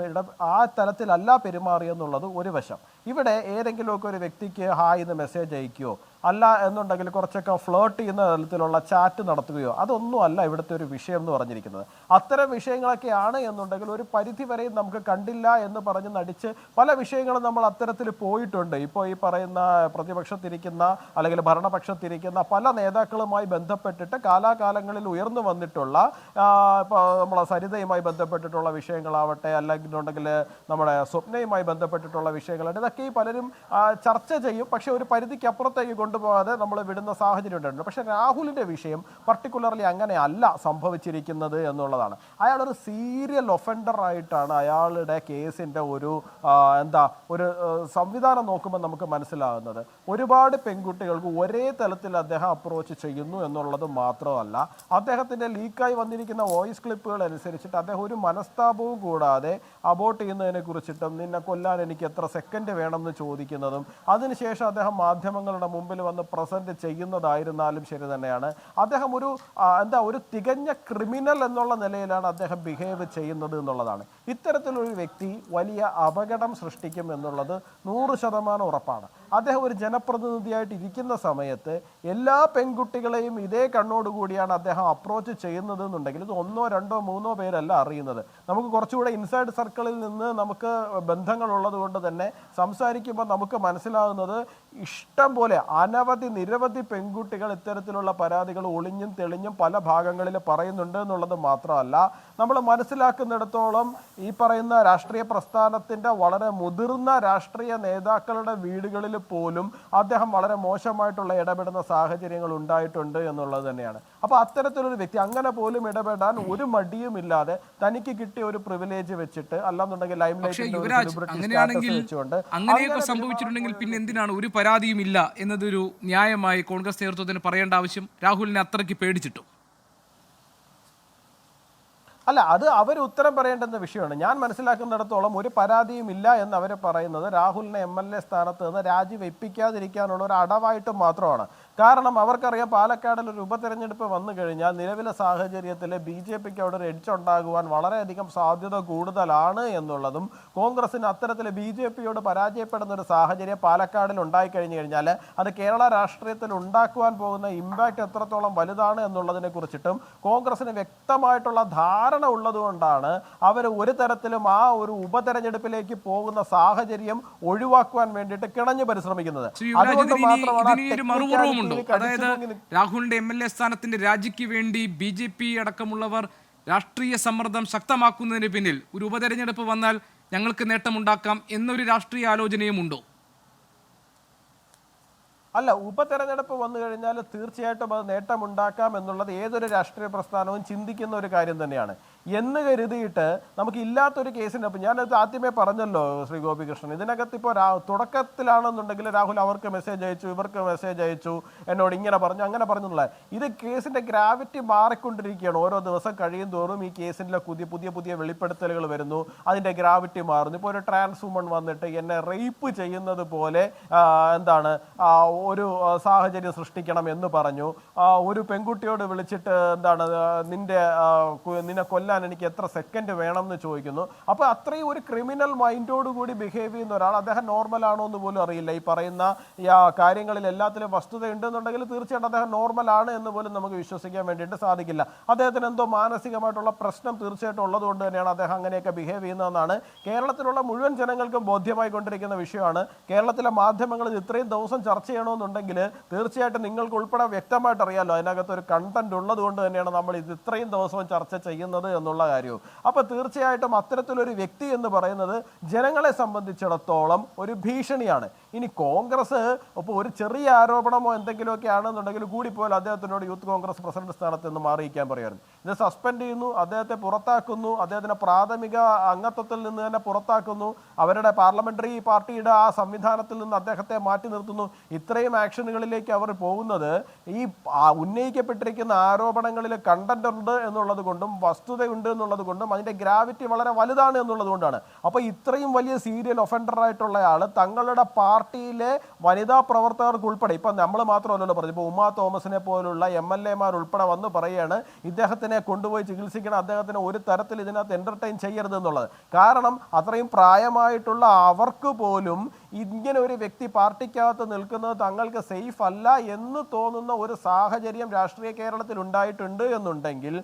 ആ തലത്തിലല്ല പെരുമാറിയെന്നുള്ളത് ഒരു വശം. ഇവിടെ ഏതെങ്കിലുമൊക്കെ ഒരു വ്യക്തിക്ക് ഹായ് എന്ന് മെസ്സേജ് അയക്കുകയോ അല്ല എന്നുണ്ടെങ്കിൽ കുറച്ചൊക്കെ ഫ്ലേർട്ട് ചെയ്യുന്ന തരത്തിലുള്ള ചാറ്റ് നടത്തുകയോ അതൊന്നും അല്ല ഇവിടുത്തെ ഒരു വിഷയം എന്ന് പറഞ്ഞിരിക്കുന്നത്. അത്തരം വിഷയങ്ങളൊക്കെയാണ് എന്നുണ്ടെങ്കിൽ ഒരു പരിധി വരെയും നമുക്ക് കണ്ടില്ല എന്ന് പറഞ്ഞ് നടിച്ച് പല വിഷയങ്ങളും നമ്മൾ അത്തരത്തിൽ പോയിട്ടുണ്ട്. ഇപ്പോൾ ഈ പറയുന്ന പ്രതിപക്ഷത്തിരിക്കുന്ന അല്ലെങ്കിൽ ഭരണപക്ഷത്തിരിക്കുന്ന പല നേതാക്കളുമായി ബന്ധപ്പെട്ടിട്ട് കാലാകാലങ്ങളിൽ ഉയർന്നു വന്നിട്ടുള്ള ഇപ്പോൾ നമ്മളെ സരിതയുമായി ബന്ധപ്പെട്ടിട്ടുള്ള വിഷയങ്ങളാവട്ടെ, അല്ലെന്നുണ്ടെങ്കിൽ നമ്മുടെ സ്വപ്നയുമായി ബന്ധപ്പെട്ടിട്ടുള്ള വിഷയങ്ങളാണ്. ഇതൊക്കെ ഈ പലരും ചർച്ച ചെയ്യും, പക്ഷേ ഒരു പരിധിക്ക് അപ്പുറത്തേക്ക് കൊണ്ടുപോകാതെ നമ്മൾ വിടുന്ന സാഹചര്യം ഉണ്ടായിട്ടുണ്ട്. പക്ഷേ രാഹുലിൻ്റെ വിഷയം പർട്ടിക്കുലർലി അങ്ങനെ അല്ല സംഭവിച്ചിരിക്കുന്നത് എന്നുള്ളതാണ്. അയാളൊരു സീരിയൽ ഒഫൻഡറായിട്ടാണ് അയാളുടെ കേസിൻ്റെ ഒരു ഒരു സംവിധാനം നോക്കുമ്പോൾ നമുക്ക് മനസ്സിലാകുന്നത്. ഒരുപാട് പെൺകുട്ടികൾക്ക് ഒരേ തലത്തിൽ അദ്ദേഹം അപ്രോച്ച് ചെയ്യുന്നു എന്നുള്ളത് മാത്രമല്ല, അദ്ദേഹത്തിൻ്റെ ലീക്കായി വന്നിരിക്കുന്ന വോയിസ് ക്ലിപ്പുകൾ അനുസരിച്ചിട്ട് അദ്ദേഹം ഒരു മനസ്താപവും കൂടാതെ അബോട്ട് ചെയ്യുന്നതിനെ കുറിച്ചിട്ടും നിന്നെ കൊല്ലാൻ എനിക്ക് എത്ര സെക്കൻഡ് വേണമെന്ന് ചോദിക്കുന്നതും അതിനുശേഷം അദ്ദേഹം മാധ്യമങ്ങളുടെ മുമ്പിൽ വന്ന് പ്രസന്റ് ചെയ്യുന്നതായിരുന്നാലും ശരി തന്നെയാണ്. അദ്ദേഹം ഒരു തികഞ്ഞ ക്രിമിനൽ എന്നുള്ള നിലയിലാണ് അദ്ദേഹം ബിഹേവ് ചെയ്യുന്നത് എന്നുള്ളതാണ്. ഇത്തരത്തിലൊരു വ്യക്തി വലിയ അപകടം സൃഷ്ടിക്കും എന്നുള്ളത് 100% ഉറപ്പാണ്. അദ്ദേഹം ഒരു ജനപ്രതിനിധിയായിട്ട് ഇരിക്കുന്ന സമയത്ത് എല്ലാ പെൺകുട്ടികളെയും ഇതേ കണ്ണോടുകൂടിയാണ് അദ്ദേഹം അപ്രോച്ച് ചെയ്യുന്നത് എന്നുണ്ടെങ്കിൽ ഇത് 1, 2, 3 പേരല്ല അറിയുന്നത്. നമുക്ക് കുറച്ചുകൂടെ ഇൻസൈഡ് സർക്കിളിൽ നിന്ന് നമുക്ക് ബന്ധങ്ങളുള്ളത് കൊണ്ട് തന്നെ സംസാരിക്കുമ്പോൾ നമുക്ക് മനസ്സിലാകുന്നത് ഇഷ്ടം പോലെ നിരവധി പെൺകുട്ടികൾ ഇത്തരത്തിലുള്ള പരാതികൾ ഒളിഞ്ഞും തെളിഞ്ഞും പല ഭാഗങ്ങളിൽ പറയുന്നുണ്ട് എന്നുള്ളത് മാത്രമല്ല, നമ്മൾ മനസ്സിലാക്കുന്നിടത്തോളം ഈ പറയുന്ന രാഷ്ട്രീയ പ്രസ്ഥാനത്തിൻ്റെ വളരെ മുതിർന്ന രാഷ്ട്രീയ നേതാക്കളുടെ വീടുകളിൽ പോലും അദ്ദേഹം വളരെ മോശമായിട്ടുള്ള ഇടപെടുന്ന സാഹചര്യങ്ങൾ ഉണ്ടായിട്ടുണ്ട് എന്നുള്ളത് തന്നെയാണ്. അപ്പോൾ അത്തരത്തിലൊരു വ്യക്തി അങ്ങനെ പോലും ഇടപെടാൻ ഒരു മടിയുമില്ലാതെ തനിക്ക് കിട്ടിയ ഒരു പ്രിവിലേജ് വെച്ചിട്ട് അല്ലാന്നുണ്ടെങ്കിൽ അങ്ങനെയൊക്കെ സംഭവിച്ചിട്ടുണ്ടെങ്കിൽ പിന്നെ എന്തിനാണ് ഒരു പരാതിയും ഇല്ല എന്നതൊരു ന്യായമായി കോൺഗ്രസ് നേതൃത്വത്തിന് പറയേണ്ട ആവശ്യം? രാഹുലിനെ അത്രയ്ക്ക് പേടിച്ചിട്ടും അല്ല, അത് അവർ ഉത്തരം പറയേണ്ടുന്ന വിഷയമാണ്. ഞാൻ മനസ്സിലാക്കുന്നിടത്തോളം ഒരു പരാതിയും ഇല്ല എന്ന് അവർ പറയുന്നത് രാഹുലിനെ MLA സ്ഥാനത്ത് നിന്ന് രാജിവെപ്പിക്കാതിരിക്കാനുള്ള ഒരു അടവായിട്ട് മാത്രമാണ്. കാരണം അവർക്കറിയാം പാലക്കാടിൽ ഒരു ഉപതെരഞ്ഞെടുപ്പ് വന്നു കഴിഞ്ഞാൽ നിലവിലെ സാഹചര്യത്തിൽ BJPക്ക് അവിടെ ഒരു എഡ്ജ് ഉണ്ടാകുവാൻ വളരെയധികം സാധ്യത കൂടുതലാണ് എന്നുള്ളതും കോൺഗ്രസിന് അത്തരത്തിൽ BJPയോട് പരാജയപ്പെടുന്ന ഒരു സാഹചര്യം പാലക്കാടിൽ ഉണ്ടായിക്കഴിഞ്ഞു കഴിഞ്ഞാൽ അത് കേരള രാഷ്ട്രീയത്തിൽ ഉണ്ടാക്കുവാൻ പോകുന്ന ഇമ്പാക്റ്റ് എത്രത്തോളം വലുതാണ് എന്നുള്ളതിനെ കുറിച്ചിട്ടും കോൺഗ്രസിന് വ്യക്തമായിട്ടുള്ള ധാരണ ഉള്ളതുകൊണ്ടാണ് അവർ ഒരു തരത്തിലും ആ ഒരു ഉപതെരഞ്ഞെടുപ്പിലേക്ക് പോകുന്ന സാഹചര്യം ഒഴിവാക്കുവാൻ വേണ്ടിയിട്ട് കിണഞ്ഞു പരിശ്രമിക്കുന്നത്. അതുകൊണ്ട് മാത്രമാണ് അതായത് രാഹുലിന്റെ MLA സ്ഥാനത്തിന്റെ രാജിക്ക് വേണ്ടി BJP അടക്കമുള്ളവർ രാഷ്ട്രീയ സമ്മർദ്ദം ശക്തമാക്കുന്നതിന് പിന്നിൽ ഒരു ഉപതെരഞ്ഞെടുപ്പ് വന്നാൽ ഞങ്ങൾക്ക് നേട്ടമുണ്ടാക്കാം എന്നൊരു രാഷ്ട്രീയ ആലോചനയും ഉണ്ടോ? അല്ല, ഉപതെരഞ്ഞെടുപ്പ് വന്നു കഴിഞ്ഞാൽ തീർച്ചയായിട്ടും അത് നേട്ടമുണ്ടാക്കാം എന്നുള്ളത് ഏതൊരു രാഷ്ട്രീയ പ്രസ്ഥാനവും ചിന്തിക്കുന്ന ഒരു കാര്യം തന്നെയാണ്. എന്ന് കരുതിയിട്ട് നമുക്ക് ഇല്ലാത്തൊരു കേസിൻ്റെ അപ്പം ഞാനത് ആദ്യമേ പറഞ്ഞല്ലോ ശ്രീ ഗോപികൃഷ്ണൻ, ഇതിനകത്ത് ഇപ്പോൾ തുടക്കത്തിലാണെന്നുണ്ടെങ്കിൽ രാഹുൽ അവർക്ക് മെസ്സേജ് അയച്ചു, ഇവർക്ക് മെസ്സേജ് അയച്ചു, എന്നോട് ഇങ്ങനെ പറഞ്ഞു അങ്ങനെ പറഞ്ഞുള്ള ഇത് കേസിൻ്റെ ഗ്രാവിറ്റി മാറിക്കൊണ്ടിരിക്കുകയാണ്. ഓരോ ദിവസം കഴിയും തോറും ഈ കേസിൻ്റെ പുതിയ വെളിപ്പെടുത്തലുകൾ വരുന്നു, അതിൻ്റെ ഗ്രാവിറ്റി മാറുന്നു. ഇപ്പോൾ ഒരു ട്രാൻസ് വുമൺ വന്നിട്ട് എന്നെ റേപ്പ് ചെയ്യുന്നത് പോലെ ഒരു സാഹചര്യം സൃഷ്ടിക്കണം എന്ന് പറഞ്ഞു. ഒരു പെൺകുട്ടിയോട് വിളിച്ചിട്ട് നിന്നെ കൊല്ലാൻ എനിക്ക് എത്ര സെക്കൻഡ് വേണം എന്ന് ചോദിക്കുന്നു. അപ്പോൾ അത്രയും ഒരു ക്രിമിനൽ മൈൻഡോടുകൂടി ബിഹേവ് ചെയ്യുന്ന ഒരാൾ, അദ്ദേഹം നോർമൽ ആണോ എന്ന് പോലും അറിയില്ല. ഈ പറയുന്ന കാര്യങ്ങളിൽ എല്ലാത്തിലും വസ്തുത ഉണ്ടെന്നുണ്ടെങ്കിൽ തീർച്ചയായിട്ടും അദ്ദേഹം നോർമൽ ആണ് എന്ന് പോലും നമുക്ക് വിശ്വസിക്കാൻ വേണ്ടിയിട്ട് സാധിക്കില്ല. അദ്ദേഹത്തിന് എന്തോ മാനസികമായിട്ടുള്ള പ്രശ്നം തീർച്ചയായിട്ടും ഉള്ളതുകൊണ്ട് തന്നെയാണ് അദ്ദേഹം അങ്ങനെയൊക്കെ ബിഹേവ് ചെയ്യുന്നതെന്നാണ് കേരളത്തിലുള്ള മുഴുവൻ ജനങ്ങൾക്കും ബോധ്യമായി കൊണ്ടിരിക്കുന്ന വിഷയമാണ്. കേരളത്തിലെ മാധ്യമങ്ങൾ ഇത്രയും ദിവസം ചർച്ച ചെയ്യണമെന്നുണ്ടെങ്കിൽ തീർച്ചയായിട്ടും നിങ്ങൾക്ക് ഉൾപ്പെടെ വ്യക്തമായിട്ട് അറിയാമല്ലോ അതിനകത്ത് ഒരു കണ്ടന്റ് ഉള്ളത് കൊണ്ട് തന്നെയാണ് നമ്മൾ ഇത് ഇത്രയും ദിവസവും ചർച്ച ചെയ്യുന്നത് എന്നുള്ള കാര്യവും. അപ്പോൾ തീർച്ചയായിട്ടും അത്തരത്തിലൊരു വ്യക്തി എന്ന് പറയുന്നത് ജനങ്ങളെ സംബന്ധിച്ചിടത്തോളം ഒരു ഭീഷണിയാണ്. ഇനി കോൺഗ്രസ് ഇപ്പോൾ ഒരു ചെറിയ ആരോപണമോ എന്തെങ്കിലുമൊക്കെ ആണെന്നുണ്ടെങ്കിൽ കൂടിപ്പോയാൽ അദ്ദേഹത്തിനോട് യൂത്ത് കോൺഗ്രസ് പ്രസിഡന്റ് സ്ഥാനത്ത് നിന്ന് മാറിയിക്കാൻ പറയാറുണ്ട്. ഇത് സസ്പെൻഡ് ചെയ്യുന്നു, അദ്ദേഹത്തെ പുറത്താക്കുന്നു, അദ്ദേഹത്തിൻ്റെ പ്രാഥമിക അംഗത്വത്തിൽ നിന്ന് തന്നെ പുറത്താക്കുന്നു, അവരുടെ പാർലമെന്ററി പാർട്ടിയുടെ ആ സംവിധാനത്തിൽ നിന്ന് അദ്ദേഹത്തെ മാറ്റി നിർത്തുന്നു. ഇത്രയും ആക്ഷനുകളിലേക്ക് അവർ പോകുന്നത് ഈ ഉന്നയിക്കപ്പെട്ടിരിക്കുന്ന ആരോപണങ്ങളിൽ കണ്ടന്റ് ഉണ്ട് എന്നുള്ളത് കൊണ്ടും വസ്തുതയുണ്ട് എന്നുള്ളത് കൊണ്ടും അതിൻ്റെ ഗ്രാവിറ്റി വളരെ വലുതാണ് എന്നുള്ളത് കൊണ്ടാണ്. അപ്പോൾ ഇത്രയും വലിയ സീരിയൽ ഒഫൻഡറായിട്ടുള്ള ആൾ തങ്ങളുടെ പാർട്ടിയിലെ വനിതാ പ്രവർത്തകർക്ക് ഉൾപ്പെടെ, ഇപ്പം നമ്മൾ മാത്രമല്ലല്ലോ പറഞ്ഞു, ഇപ്പോൾ ഉമാ തോമസിനെ പോലുള്ള MLA-മാർ ഉൾപ്പെടെ വന്ന് പറയുകയാണ് ഇദ്ദേഹത്തിനെ കൊണ്ടുപോയി ചികിത്സിക്കണം, അദ്ദേഹത്തിന് ഒരു തരത്തിൽ ഇതിനകത്ത് എൻ്റർടൈൻ ചെയ്യരുത് എന്നുള്ളത്. കാരണം അത്രയും പ്രായമായിട്ടുള്ള അവർക്ക് പോലും ഇങ്ങനെ ഒരു വ്യക്തി പാർട്ടിക്കകത്ത് നിൽക്കുന്നത് തങ്ങൾക്ക് സേഫ് അല്ല എന്ന് തോന്നുന്ന ഒരു സാഹചര്യം രാഷ്ട്രീയ കേരളത്തിൽ ഉണ്ടായിട്ടുണ്ട് എന്നുണ്ടെങ്കിൽ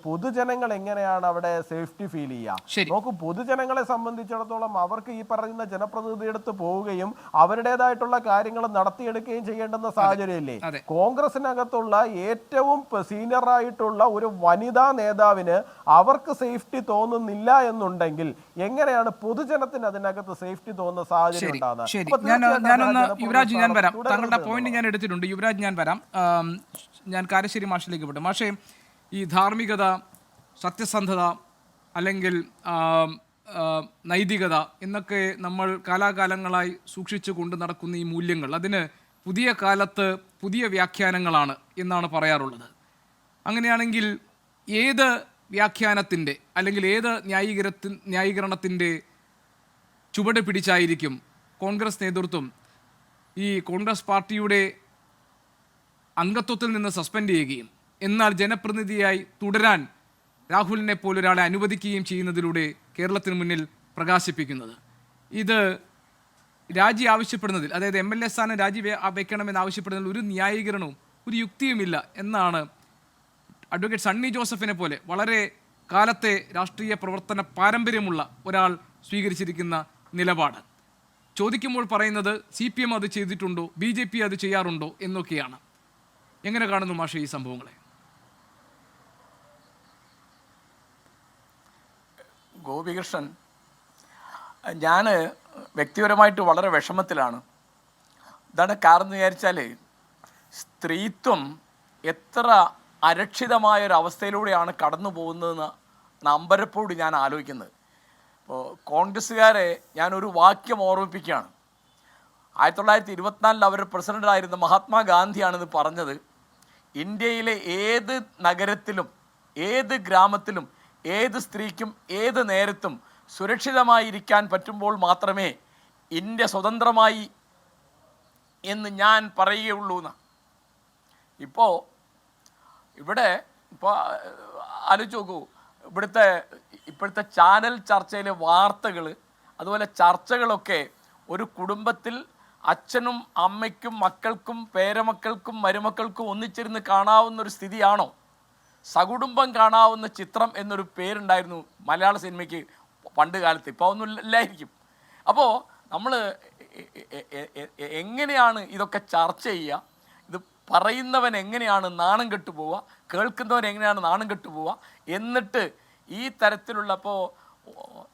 പൊതുജനങ്ങൾ എങ്ങനെയാണ് അവിടെ സേഫ്റ്റി ഫീൽ ചെയ്യുക? നോക്കൂ, പൊതുജനങ്ങളെ സംബന്ധിച്ചിടത്തോളം അവർക്ക് ഈ പറയുന്ന ജനപ്രതിനിധിയെടുത്ത് പോവുകയും അവരുടേതായിട്ടുള്ള കാര്യങ്ങൾ നടത്തിയെടുക്കുകയും ചെയ്യേണ്ടുന്ന സാഹചര്യമില്ലേ? കോൺഗ്രസിനകത്തുള്ള ഏറ്റവും സീനിയർ ആയിട്ടുള്ള ഒരു വനിതാ നേതാവിന് അവർക്ക് സേഫ്റ്റി തോന്നുന്നില്ല എന്നുണ്ടെങ്കിൽ എങ്ങനെയാണ് പൊതുജനത്തിന് അതിനകത്ത് സേഫ്റ്റി തോന്നുന്ന സാഹചര്യം ഉണ്ടാകുന്നത്? യുവരാജ് ഞാൻ വരാം, താങ്കളുടെ പോയിന്റ് ഞാൻ എടുത്തിട്ടുണ്ട്. യുവരാജ് ഞാൻ വരാം. ഞാൻ കാരശ്ശേരി മാഷിലേക്ക് വിട്ടു. മാഷേ, ഈ ധാർമ്മികത, സത്യസന്ധത അല്ലെങ്കിൽ നൈതികത എന്നൊക്കെ നമ്മൾ കാലാകാലങ്ങളായി സൂക്ഷിച്ചു കൊണ്ട് നടക്കുന്ന ഈ മൂല്യങ്ങൾ, അതിന് പുതിയ കാലത്ത് പുതിയ വ്യാഖ്യാനങ്ങളാണ് എന്നാണ് പറയാറുള്ളത്. അങ്ങനെയാണെങ്കിൽ ഏത് വ്യാഖ്യാനത്തിൻ്റെ അല്ലെങ്കിൽ ഏത് ന്യായീകരണത്തിൻ്റെ ചുവട് പിടിച്ചായിരിക്കും കോൺഗ്രസ് നേതൃത്വം ഈ കോൺഗ്രസ് പാർട്ടിയുടെ അംഗത്വത്തിൽ നിന്ന് സസ്പെൻഡ് ചെയ്യുകയും എന്നാൽ ജനപ്രതിനിധിയായി തുടരാൻ രാഹുലിനെ പോലൊരാളെ അനുവദിക്കുകയും ചെയ്യുന്നതിലൂടെ കേരളത്തിന് മുന്നിൽ പ്രകാശിപ്പിക്കുന്നത്? ഇത് രാജി ആവശ്യപ്പെടുന്നതിൽ, അതായത് MLA സ്ഥാനം രാജി വയ്ക്കണമെന്ന് ആവശ്യപ്പെടുന്നതിൽ ഒരു ന്യായീകരണവും ഒരു യുക്തിയുമില്ല എന്നാണ് അഡ്വക്കേറ്റ് സണ്ണി ജോസഫിനെ പോലെ വളരെ കാലത്തെ രാഷ്ട്രീയ പ്രവർത്തന പാരമ്പര്യമുള്ള ഒരാൾ സ്വീകരിച്ചിരിക്കുന്ന നിലപാട്. ചോദിക്കുമ്പോൾ പറയുന്നത് CPM അത് ചെയ്തിട്ടുണ്ടോ, BJP അത് ചെയ്യാറുണ്ടോ എന്നൊക്കെയാണ്. എങ്ങനെ കാണുന്നു മാഷെ ഈ സംഭവങ്ങളെ? ഗോപികൃഷ്ണൻ, ഞാൻ വ്യക്തിപരമായിട്ട് വളരെ വിഷമത്തിലാണ്. ഇതാണ് കാരണം എന്ന് വിചാരിച്ചാൽ, സ്ത്രീത്വം എത്ര അരക്ഷിതമായൊരവസ്ഥയിലൂടെയാണ് കടന്നു പോകുന്നതെന്ന് നമ്പരപ്പോട് ഞാൻ ആലോചിക്കുന്നത്. ഇപ്പോൾ കോൺഗ്രസ്സുകാരെ ഞാനൊരു വാക്യം ഓർമ്മിപ്പിക്കുകയാണ്. 1924 അവരുടെ പ്രസിഡൻ്റായിരുന്ന മഹാത്മാഗാന്ധിയാണിത് പറഞ്ഞത്. ഇന്ത്യയിലെ ഏത് നഗരത്തിലും ഏത് ഗ്രാമത്തിലും ഏത് സ്ത്രീക്കും ഏത് നേരത്തും സുരക്ഷിതമായിരിക്കാൻ പറ്റുമ്പോൾ മാത്രമേ ഇന്ത്യ സ്വതന്ത്രമായി എന്ന് ഞാൻ പറയുകയുള്ളൂ എന്ന്. ഇപ്പോൾ ആലോചിച്ച് നോക്കൂ, ഇപ്പോഴത്തെ ചാനൽ ചർച്ചയിലെ വാർത്തകൾ, അതുപോലെ ചർച്ചകളൊക്കെ ഒരു കുടുംബത്തിൽ അച്ഛനും അമ്മയ്ക്കും മക്കൾക്കും പേരമക്കൾക്കും മരുമക്കൾക്കും ഒന്നിച്ചിരുന്ന് കാണാവുന്നൊരു സ്ഥിതിയാണോ? സകുടുംബം കാണാവുന്ന ചിത്രം എന്നൊരു പേരുണ്ടായിരുന്നു മലയാള സിനിമയ്ക്ക് പണ്ട് കാലത്ത്, ഇപ്പോൾ ഒന്നും ഇല്ലായിരിക്കും. അപ്പോൾ നമ്മൾ എങ്ങനെയാണ് ഇതൊക്കെ ചർച്ച ചെയ്യുക? ഇത് പറയുന്നവൻ എങ്ങനെയാണ് നാണം കെട്ടു പോവുക? കേൾക്കുന്നവൻ എങ്ങനെയാണ് നാണം കെട്ടു പോവുക? എന്നിട്ട് ഈ തരത്തിലുള്ള, അപ്പോൾ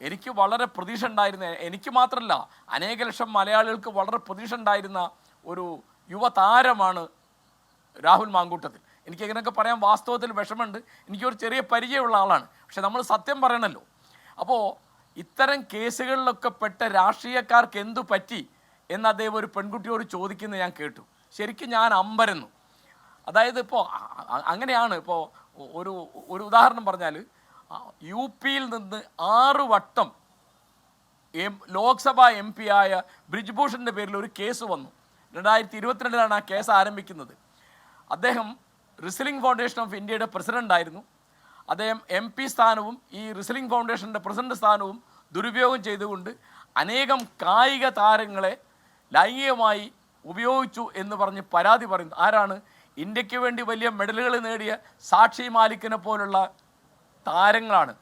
എനിക്ക് വളരെ പ്രതീക്ഷ ഉണ്ടായിരുന്ന, എനിക്ക് മാത്രമല്ല അനേക ലക്ഷം മലയാളികൾക്ക് വളരെ പ്രതീക്ഷ ഉണ്ടായിരുന്ന ഒരു യുവതാരമാണ് രാഹുൽ മാങ്കൂട്ടത്തിൽ. എനിക്ക് ഇങ്ങനെയൊക്കെ പറയാൻ വാസ്തവത്തിൽ വിഷമമുണ്ട്. എനിക്കൊരു ചെറിയ പരിചയമുള്ള ആളാണ്, പക്ഷെ നമ്മൾ സത്യം പറയണമല്ലോ. അപ്പോൾ ഇത്തരം കേസുകളിലൊക്കെ പെട്ട രാഷ്ട്രീയക്കാർക്ക് എന്തു പറ്റി എന്ന് അദ്ദേഹം ഒരു പെൺകുട്ടിയോട് ചോദിക്കുന്നത് ഞാൻ കേട്ടു. ശരിക്കും ഞാൻ അമ്പരന്നു. അതായത് ഇപ്പോൾ അങ്ങനെയാണ്. ഇപ്പോൾ ഒരു ഉദാഹരണം പറഞ്ഞാൽ, UP നിന്ന് 6 വട്ടം ലോക്സഭാ MP ആയ ബ്രിജ്ഭൂഷണിൻ്റെ പേരിൽ ഒരു കേസ് വന്നു. 2022 ആ കേസ് ആരംഭിക്കുന്നത്. അദ്ദേഹം റിസ്ലിംഗ് ഫൗണ്ടേഷൻ ഓഫ് ഇന്ത്യയുടെ പ്രസിഡൻ്റായിരുന്നു. അദ്ദേഹം MP സ്ഥാനവും ഈ റിസ്ലിംഗ് ഫൗണ്ടേഷൻ്റെ പ്രസിഡന്റ് സ്ഥാനവും ദുരുപയോഗം ചെയ്തുകൊണ്ട് അനേകം കായിക താരങ്ങളെ ലൈംഗികമായി ഉപയോഗിച്ചു എന്ന് പറഞ്ഞ് പരാതി പറയുന്നു. ആരാണ്? ഇന്ത്യക്ക് വേണ്ടി വലിയ മെഡലുകൾ നേടിയ സാക്ഷി മാലിക്കിനെ പോലുള്ള താരങ്ങളാണ്.